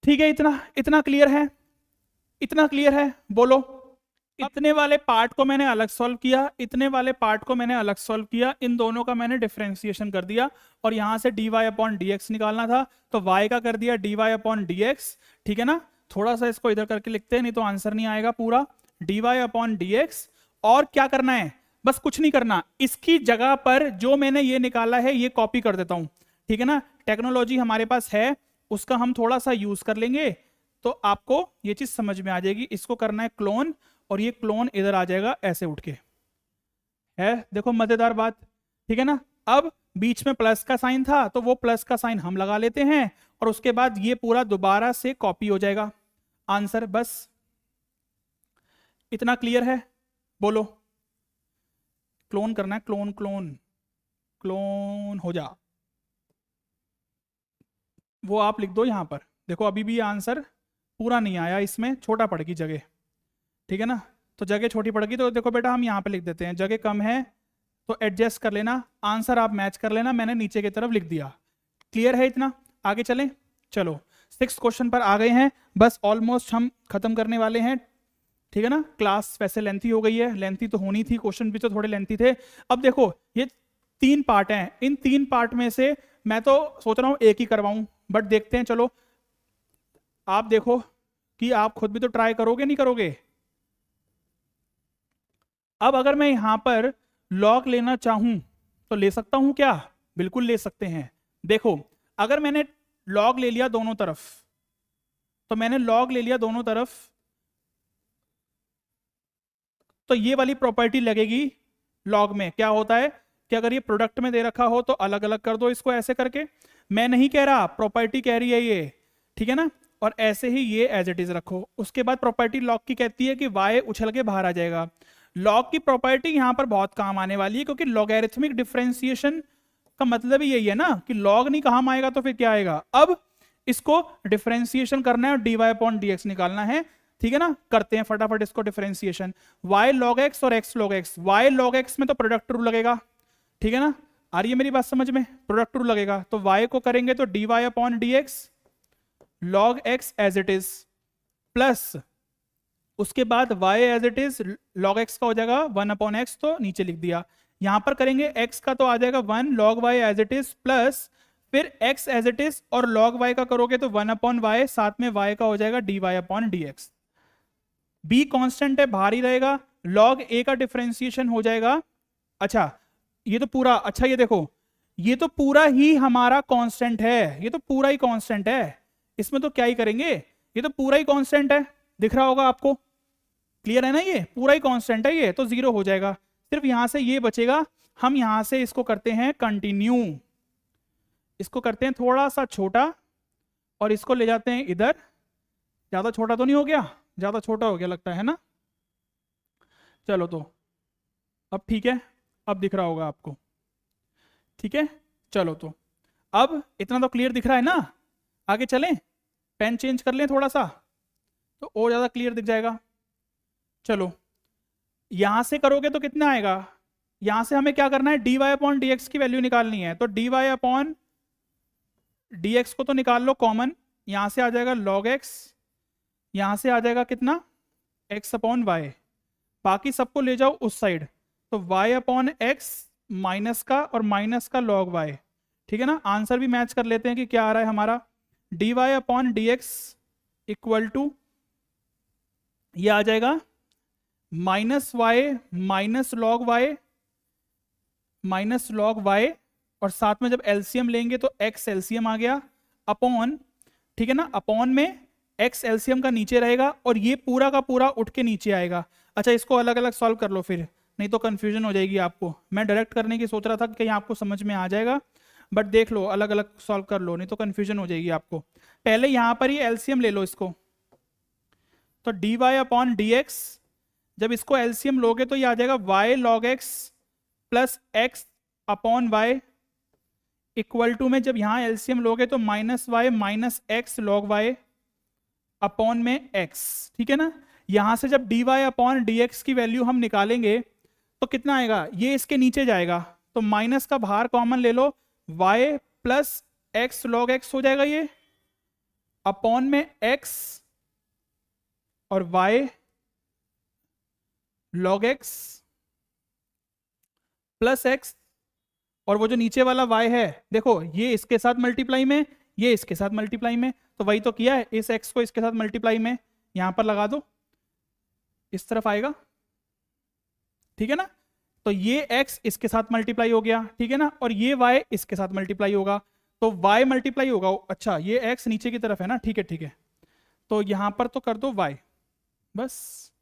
Speaker 1: ठीक है। इतना क्लियर है, इतना क्लियर है, बोलो। इतने वाले पार्ट को मैंने अलग सॉल्व किया, इतने वाले पार्ट को मैंने अलग सॉल्व किया, इन दोनों का मैंने डिफरेंशिएशन कर दिया, और यहां से dy/dx निकालना था तो y का कर दिया dy/dx, ठीक है ना। थोड़ा सा इसको इधर करके लिखते हैं नहीं तो आंसर नहीं आएगा पूरा, dy/dx, और क्या करना है, बस कुछ नहीं करना, इसकी जगह पर जो मैंने ये निकाला है ये कॉपी कर देता हूं, ठीक है ना। टेक्नोलॉजी हमारे पास है, उसका हम थोड़ा सा यूज कर लेंगे तो आपको ये चीज समझ में आ जाएगी। इसको करना है क्लोन, और ये क्लोन इधर आ जाएगा ऐसे उठ के, है देखो मजेदार बात, ठीक है ना। अब बीच में प्लस का साइन था तो वो प्लस का साइन हम लगा लेते हैं, और उसके बाद ये पूरा दोबारा से कॉपी हो जाएगा आंसर। बस इतना क्लियर है, बोलो। क्लोन करना है, क्लोन क्लोन क्लोन हो जा, वो आप लिख दो यहां पर। देखो अभी भी आंसर पूरा नहीं आया, इसमें छोटा पड़ गई जगह, ठीक है ना। तो जगह छोटी पड़ गई तो देखो बेटा हम यहाँ पे लिख देते हैं, जगह कम है तो एडजस्ट कर लेना, आंसर आप मैच कर लेना, मैंने नीचे की तरफ लिख दिया। क्लियर है इतना, आगे चलें। चलो 6th क्वेश्चन पर आ गए हैं, बस ऑलमोस्ट हम खत्म करने वाले हैं, ठीक है ना। क्लास वैसे लेंथी हो गई है, लेंथी तो होनी थी, क्वेश्चन भी तो थोड़े लेंथी थे। अब देखो ये 3 पार्ट हैं, इन 3 पार्ट में से मैं तो सोच रहा हूँ एक ही करवाऊं, बट देखते हैं। चलो आप देखो कि आप खुद भी तो ट्राई करोगे नहीं करोगे। अब अगर मैं यहां पर लॉग लेना चाहूं तो ले सकता हूं क्या? बिल्कुल ले सकते हैं। देखो अगर मैंने लॉग ले लिया दोनों तरफ, तो मैंने लॉग ले लिया दोनों तरफ, तो ये वाली प्रॉपर्टी लगेगी लॉग में। क्या होता है कि अगर ये प्रोडक्ट में दे रखा हो तो अलग अलग कर दो इसको ऐसे करके, मैं नहीं कह रहा, प्रॉपर्टी कह रही है ये, ठीक है ना। और ऐसे ही ये एज इट इज रखो। उसके बाद प्रॉपर्टी लॉग की कहती है कि y उछल के बाहर आ जाएगा। लॉग की प्रॉपर्टी यहां पर बहुत काम आने वाली है, क्योंकि लॉगैरिथमिक डिफरेंशिएशन का मतलब ही यही है ना कि लॉग नहीं काम आएगा तो फिर क्या आएगा। अब इसको डिफरेंशिएशन करना है और dy अपॉन dx निकालना है, ठीक है ना। करते हैं फटाफट इसको डिफरेंशिएशन। y log x और x log x, y log x में तो प्रोडक्ट रूल लगेगा, ठीक है ना। आ रही है मेरी बात समझ में, प्रोडक्ट रूल लगेगा। तो y को करेंगे तो dy upon dx log x as it is, plus उसके बाद y as it is log x का हो जाएगा 1 अपॉन x, तो नीचे लिख दिया। यहां पर करेंगे x का तो आ जाएगा 1 log y as it is, plus फिर x एज इट इज, और log y का करोगे तो 1 अपॉन y, साथ में y का हो जाएगा dy upon dx। b constant है, बाहर ही रहेगा, log a का डिफरेंशिएशन हो जाएगा। अच्छा ये तो पूरा, अच्छा ये देखो ये तो पूरा ही हमारा कांस्टेंट है, ये तो पूरा ही कांस्टेंट है, इसमें तो क्या ही करेंगे, ये तो पूरा ही कांस्टेंट है, दिख रहा होगा आपको, क्लियर है ना। ये पूरा ही कांस्टेंट है, ये तो 0 हो जाएगा, सिर्फ यहां से ये बचेगा। हम यहां से इसको करते हैं कंटिन्यू, इसको करते हैं थोड़ा सा छोटा, और इसको ले जाते हैं इधर। ज्यादा छोटा तो नहीं हो गया? ज्यादा छोटा हो गया लगता है ना। चलो तो अब ठीक है, अब दिख रहा होगा आपको, ठीक है। चलो तो अब इतना तो क्लियर दिख रहा है ना, आगे चलें, पेन चेंज कर लें थोड़ा सा तो और ज्यादा क्लियर दिख जाएगा। चलो यहां से करोगे तो कितना आएगा, यहां से हमें क्या करना है, dy अपॉन dx की वैल्यू निकालनी है। तो dy अपॉन dx को तो निकाल लो कॉमन, यहां से आ जाएगा log x, यहां से आ जाएगा कितना, x अपॉन y, बाकी सबको ले जाओ उस साइड, तो y अपॉन x माइनस का और माइनस का log y, ठीक है ना। आंसर भी मैच कर लेते हैं कि क्या आ रहा है हमारा, dy upon dx equal to ये आ जाएगा minus y minus log y minus log y, और साथ में जब एलसीएम लेंगे तो x एलसीएम आ गया अपॉन, ठीक है ना, अपॉन में x एलसीएम का नीचे रहेगा और ये पूरा का पूरा उठ के नीचे आएगा। अच्छा इसको अलग अलग सॉल्व कर लो फिर, नहीं तो कंफ्यूजन हो जाएगी आपको। मैं डायरेक्ट करने की सोच रहा था कि कहीं आपको समझ में आ जाएगा, बट देख लो अलग अलग सॉल्व कर लो, नहीं तो कंफ्यूजन हो जाएगी आपको। पहले यहां पर ही एलसीएम ले लो इसको, तो dy अपॉन dx, जब इसको एलसीएम लोगे तो ये आ जाएगा y log x plus x upon y equal to में जब यहां एलसीएम लोगे तो minus y minus x log y upon में x, ठीक है ना। यहां से जब dy अपॉन dx की वैल्यू हम निकालेंगे तो कितना आएगा, ये इसके नीचे जाएगा, तो माइनस का बाहर कॉमन ले लो, y plus x log x हो जाएगा ये अपॉन में x और y log x plus x, और वो जो नीचे वाला y है देखो ये इसके साथ मल्टीप्लाई में, ये इसके साथ मल्टीप्लाई में, तो वही तो किया है, इस x को इसके साथ मल्टीप्लाई में यहां पर लगा दो, इस तरफ आएगा, ठीक है ना। तो ये x इसके साथ मल्टीप्लाई हो गया, ठीक है ना, और ये y इसके साथ मल्टीप्लाई होगा, तो y मल्टीप्लाई होगा। अच्छा ये x नीचे की तरफ है ना, ठीक है ठीक है, तो यहां पर तो कर दो y, बस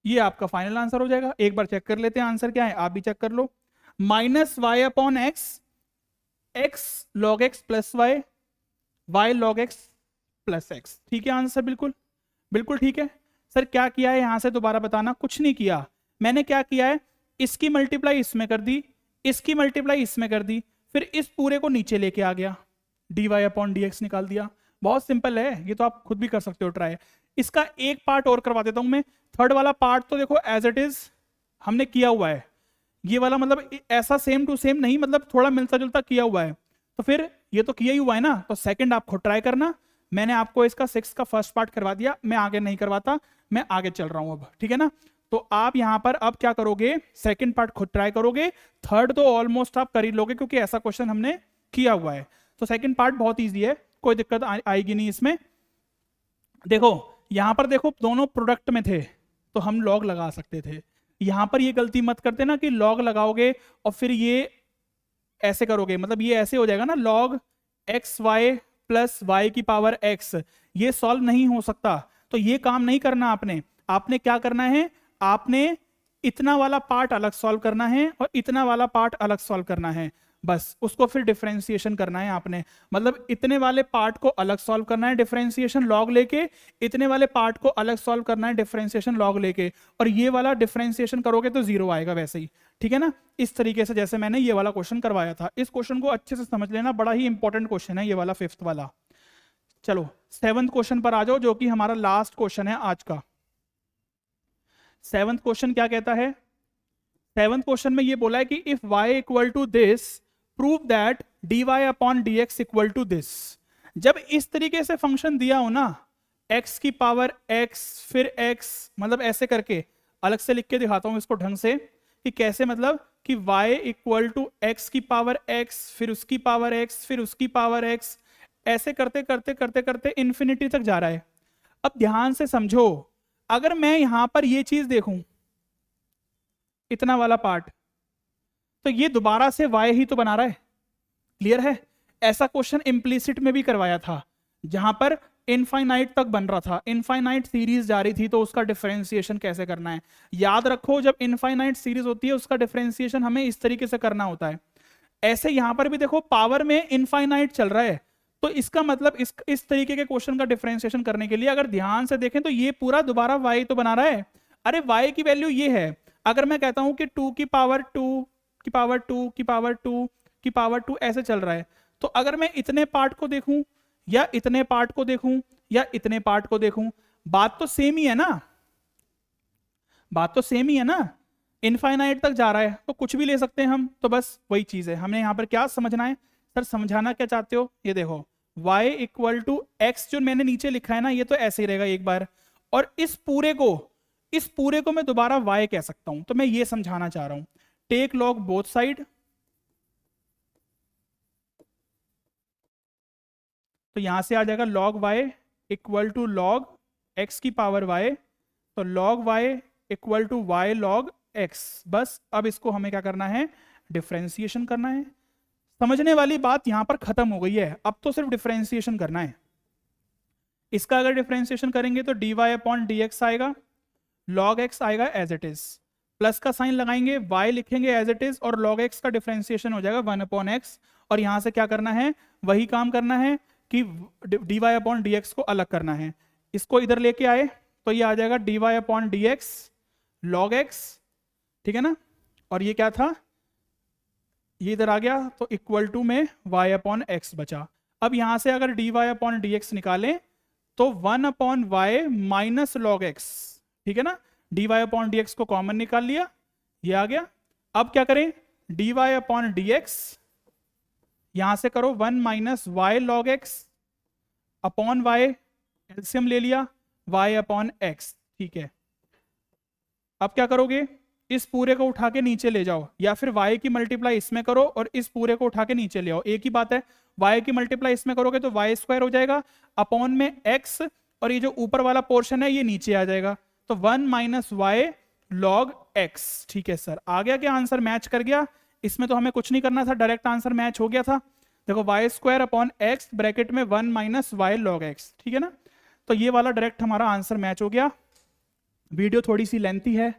Speaker 1: ये आपका फाइनल आंसर हो जाएगा। एक बार चेक कर लेते हैं आंसर क्या है, आप भी चेक कर लो। Minus Y upon X, X log X plus Y, Y log X plus X, ठीक है आंसर, बिल्कुल बिल्कुल ठीक है। सर क्या किया है यहां से दोबारा बताना, कुछ नहीं किया, मैंने क्या किया है, इसकी मल्टीप्लाई इसमें कर दी, इसकी मल्टीप्लाई इसमें कर दी, फिर इस पूरे को नीचे लेके आ गया, d Y upon D x निकाल दिया। बहुत सिंपल है, ये तो आप खुद भी कर सकते हो ट्राई। इसका एक पार्ट और करवा देता हूं मैं, थर्ड वाला पार्ट तो देखो एज इट इज हमने किया हुआ है, ये वाला मतलब ऐसा सेम टू सेम नहीं, मतलब थोड़ा मिलता जुलता किया हुआ है, तो फिर ये तो किया ही हुआ है ना, तो सेकंड आप खुद ट्राई करना। मैंने आपको इसका 6 का फर्स्ट पार्ट करवा दिया, मैं आगे नहीं करवाता, मैं आगे चल रहा हूं अब, ठीक है ना। तो आप यहां पर अब क्या करोगे, सेकंड पार्ट खुद ट्राई करोगे, थर्ड तो ऑलमोस्ट आप कर ही लोगे क्योंकि ऐसा क्वेश्चन हमने किया हुआ है। तो सेकंड पार्ट बहुत ईजी है, कोई दिक्कत आएगी नहीं इसमें। देखो यहां पर देखो दोनों प्रोडक्ट में थे तो हम लॉग लगा सकते थे, यहां पर ये गलती मत करते ना कि लॉग लगाओगे और फिर ये ऐसे करोगे, मतलब ये ऐसे हो जाएगा ना, log x y plus y की पावर एक्स, ये सॉल्व नहीं हो सकता। तो ये काम नहीं करना आपने, आपने क्या करना है, आपने इतना वाला पार्ट अलग सॉल्व करना है और इतना वाला पार्ट अलग सॉल्व करना है, बस उसको फिर डिफरेंशिएशन करना है आपने, मतलब इतने वाले पार्ट को अलग सॉल्व करना है डिफरेंशिएशन लॉग लेके, इतने वाले पार्ट को अलग सॉल्व करना है डिफरेंशिएशन लॉग लेके, और ये वाला डिफरेंशिएशन करोगे तो जीरो आएगा वैसे ही, ठीक है ना। इस तरीके से जैसे मैंने ये वाला क्वेश्चन करवाया था, इस क्वेश्चन को अच्छे से समझ लेना, बड़ा ही इंपॉर्टेंट क्वेश्चन है ये वाला, फिफ्थ वाला। चलो सेवंथ क्वेश्चन पर आ जाओ, जो कि हमारा लास्ट क्वेश्चन है आज का। सेवंथ क्वेश्चन क्या कहता है, सेवंथ क्वेश्चन में ये बोला है कि if y equal to this prove that dy upon dx equal to this. जब इस तरीके से फंक्शन दिया हो ना, x की पावर x फिर x, मतलब ऐसे करके अलग से लिख के दिखाता हूं इसको ढंग से कि कैसे, मतलब कि y इक्वल टू x की पावर x फिर उसकी पावर x फिर उसकी पावर x, ऐसे करते करते करते करते इंफिनिटी तक जा रहा है। अब ध्यान से समझो, अगर मैं यहां पर ये चीज देखूं, इतना वाला पार्ट, तो ये दोबारा से y ही तो बना रहा है, क्लियर है। ऐसा क्वेश्चन इम्प्लिसिट में भी करवाया था, जहां पर इनफाइनाइट तक बन रहा था, इनफाइनाइट सीरीज जा रही थी, तो उसका डिफरेंशिएशन कैसे करना है। याद रखो जब इनफाइनाइट सीरीज होती है उसका डिफरेंशिएशन हमें इस तरीके से करना होता है। ऐसे यहां पर भी देखो पावर में इनफाइनाइट चल रहा है, तो इसका मतलब इस तरीके के क्वेश्चन का डिफरेंशिएशन करने के लिए अगर ध्यान से देखें तो ये पूरा दोबारा y तो बना रहा है। अरे y की वैल्यू ये है, अगर मैं कहता हूं कि 2 की पावर 2 की पावर 2 की पावर 2 की पावर 2 ऐसे चल रहा है, तो अगर मैं इतने पार्ट को देखूं या इतने पार्ट को देखूं या इतने पार्ट को देखूं, बात तो सेम ही है ना, बात तो सेम ही है ना, इनफाइनाइट तक जा रहा है तो कुछ भी ले सकते हैं हम, तो बस वही चीज है। हमने यहां पर क्या समझना है, सर समझाना क्या चाहते हो, ये देखो y इक्वल टू एक्स जो मैंने नीचे लिखा है ना, ये तो ऐसे ही रहेगा एक बार, और इस पूरे को मैं दोबारा y कह सकता हूं, तो मैं ये समझाना चाह रहा हूं। टेक लॉग बोथ साइड, तो यहां से आ जाएगा log y equal to log x की पावर y, तो log y equal to y log x। बस अब इसको हमें क्या करना है, डिफरेंशिएशन करना है। समझने वाली बात यहां पर खत्म हो गई है, अब तो सिर्फ डिफरेंशिएशन करना है। इसका अगर डिफरेंशिएशन करेंगे तो dy अपॉन dx आएगा, log x आएगा एज इट इज, प्लस का साइन लगाएंगे, y लिखेंगे एज इट इज, और log x का डिफरेंशिएशन हो जाएगा 1 अपॉन x, और यहां से क्या करना है, वही काम करना है कि dy अपॉन dx को अलग करना है। इसको इधर लेके आए तो ये आ जाएगा dy upon dx log x, ठीक है ना, और ये क्या था, ये इधर आ गया, तो इक्वल टू में y अपॉन x बचा। अब यहां से अगर dy अपॉन dx निकालें तो 1 upon y minus log x, ठीक है ना, dy अपॉन dx को कॉमन निकाल लिया, ये आ गया। अब क्या करें, dy अपॉन dx यहां से करो 1 minus y log x upon y, LCM ले लिया, y अपॉन x, ठीक है। अब क्या करोगे, इस पूरे को उठा के नीचे ले जाओ, या फिर y की मल्टीप्लाई इसमें करो और इस पूरे को उठा के नीचे ले आओ, एक ही बात है। y की मल्टीप्लाई इसमें करोगे तो y स्क्वायर हो जाएगा अपॉन में x, और ये जो ऊपर वाला पोर्शन है ये नीचे आ जाएगा, तो 1 माइनस वाई लॉग एक्स। ठीक है सर, आ गया क्या आंसर, मैच कर गया? इसमें तो हमें कुछ नहीं करना था, डायरेक्ट आंसर मैच हो गया था। देखो y square upon x bracket में 1 माइनस वाई लॉग एक्स, ठीक है ना। तो ये वाला डायरेक्ट हमारा आंसर मैच हो गया। वीडियो थोड़ी सी लेंथी है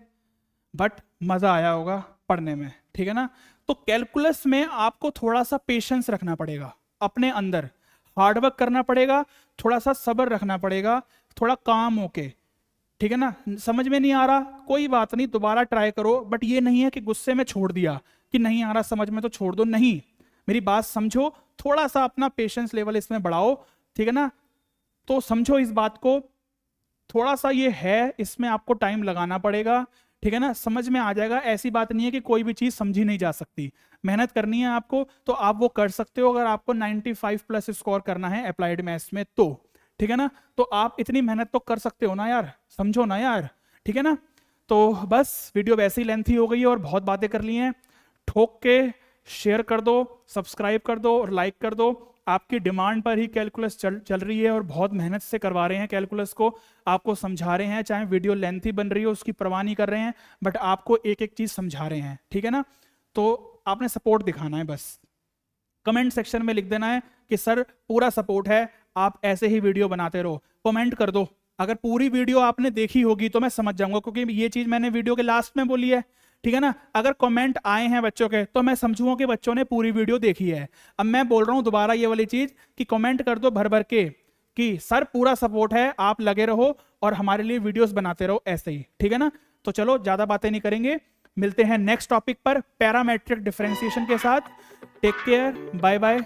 Speaker 1: बट मजा आया होगा पढ़ने में, ठीक है ना। तो कैलकुलस में आपको थोड़ा सा पेशेंस रखना पड़ेगा, अपने अंदर हार्डवर्क करना पड़ेगा, थोड़ा सा सब्र रखना पड़ेगा, थोड़ा काम होके, ठीक है ना। समझ में नहीं आ रहा कोई बात नहीं, दोबारा ट्राई करो, बट ये नहीं है कि गुस्से में छोड़ दिया कि नहीं आ रहा समझ में तो छोड़ दो, नहीं, मेरी बात समझो, थोड़ा सा अपना पेशेंस लेवल इसमें बढ़ाओ, ठीक है ना। तो समझो इस बात को, थोड़ा सा ये है, इसमें आपको टाइम लगाना पड़ेगा, ठीक है ना, समझ में आ जाएगा। ऐसी बात नहीं है कि कोई भी चीज समझी नहीं जा सकती, मेहनत करनी है आपको तो आप वो कर सकते हो, अगर आपको 95 प्लस स्कोर करना है अप्लाइड मैथ्स में तो, ठीक है ना। तो आप इतनी मेहनत तो कर सकते हो ना यार, समझो ना यार, ठीक है ना। तो बस वीडियो वैसे ही लेंथी हो गई है और बहुत बातें कर ली हैं, ठोक के शेयर कर दो, सब्सक्राइब कर दो और लाइक कर दो। आपकी डिमांड पर ही कैलकुलस चल रही है और बहुत मेहनत से करवा रहे हैं कैलकुलस को, आपको समझा रहे हैं, चाहे वीडियो लेंथी बन रही हो उसकी परवाह नहीं कर रहे हैं, बट आपको एक एक चीज समझा रहे हैं, ठीक है ना। तो आपने सपोर्ट दिखाना है, बस कमेंट सेक्शन में लिख देना है कि सर पूरा सपोर्ट है, आप ऐसे ही वीडियो बनाते रहो, कमेंट कर दो। अगर पूरी वीडियो आपने देखी होगी तो मैं समझ जाऊंगा, क्योंकि ये चीज मैंने वीडियो के लास्ट में बोली है, ठीक है ना। अगर कमेंट आए हैं बच्चों के तो मैं समझूंगा कि बच्चों ने पूरी वीडियो देखी है। अब मैं बोल रहा हूं दोबारा ये वाली चीज कि कमेंट कर दो भर भर के कि सर पूरा सपोर्ट है, आप लगे रहो और हमारे लिए वीडियोस बनाते रहो ऐसे ही, ठीक है ना। तो चलो ज्यादा बातें नहीं करेंगे, मिलते हैं नेक्स्ट टॉपिक पर पैरामेट्रिक डिफरेंशिएशन के साथ। Take care, bye bye.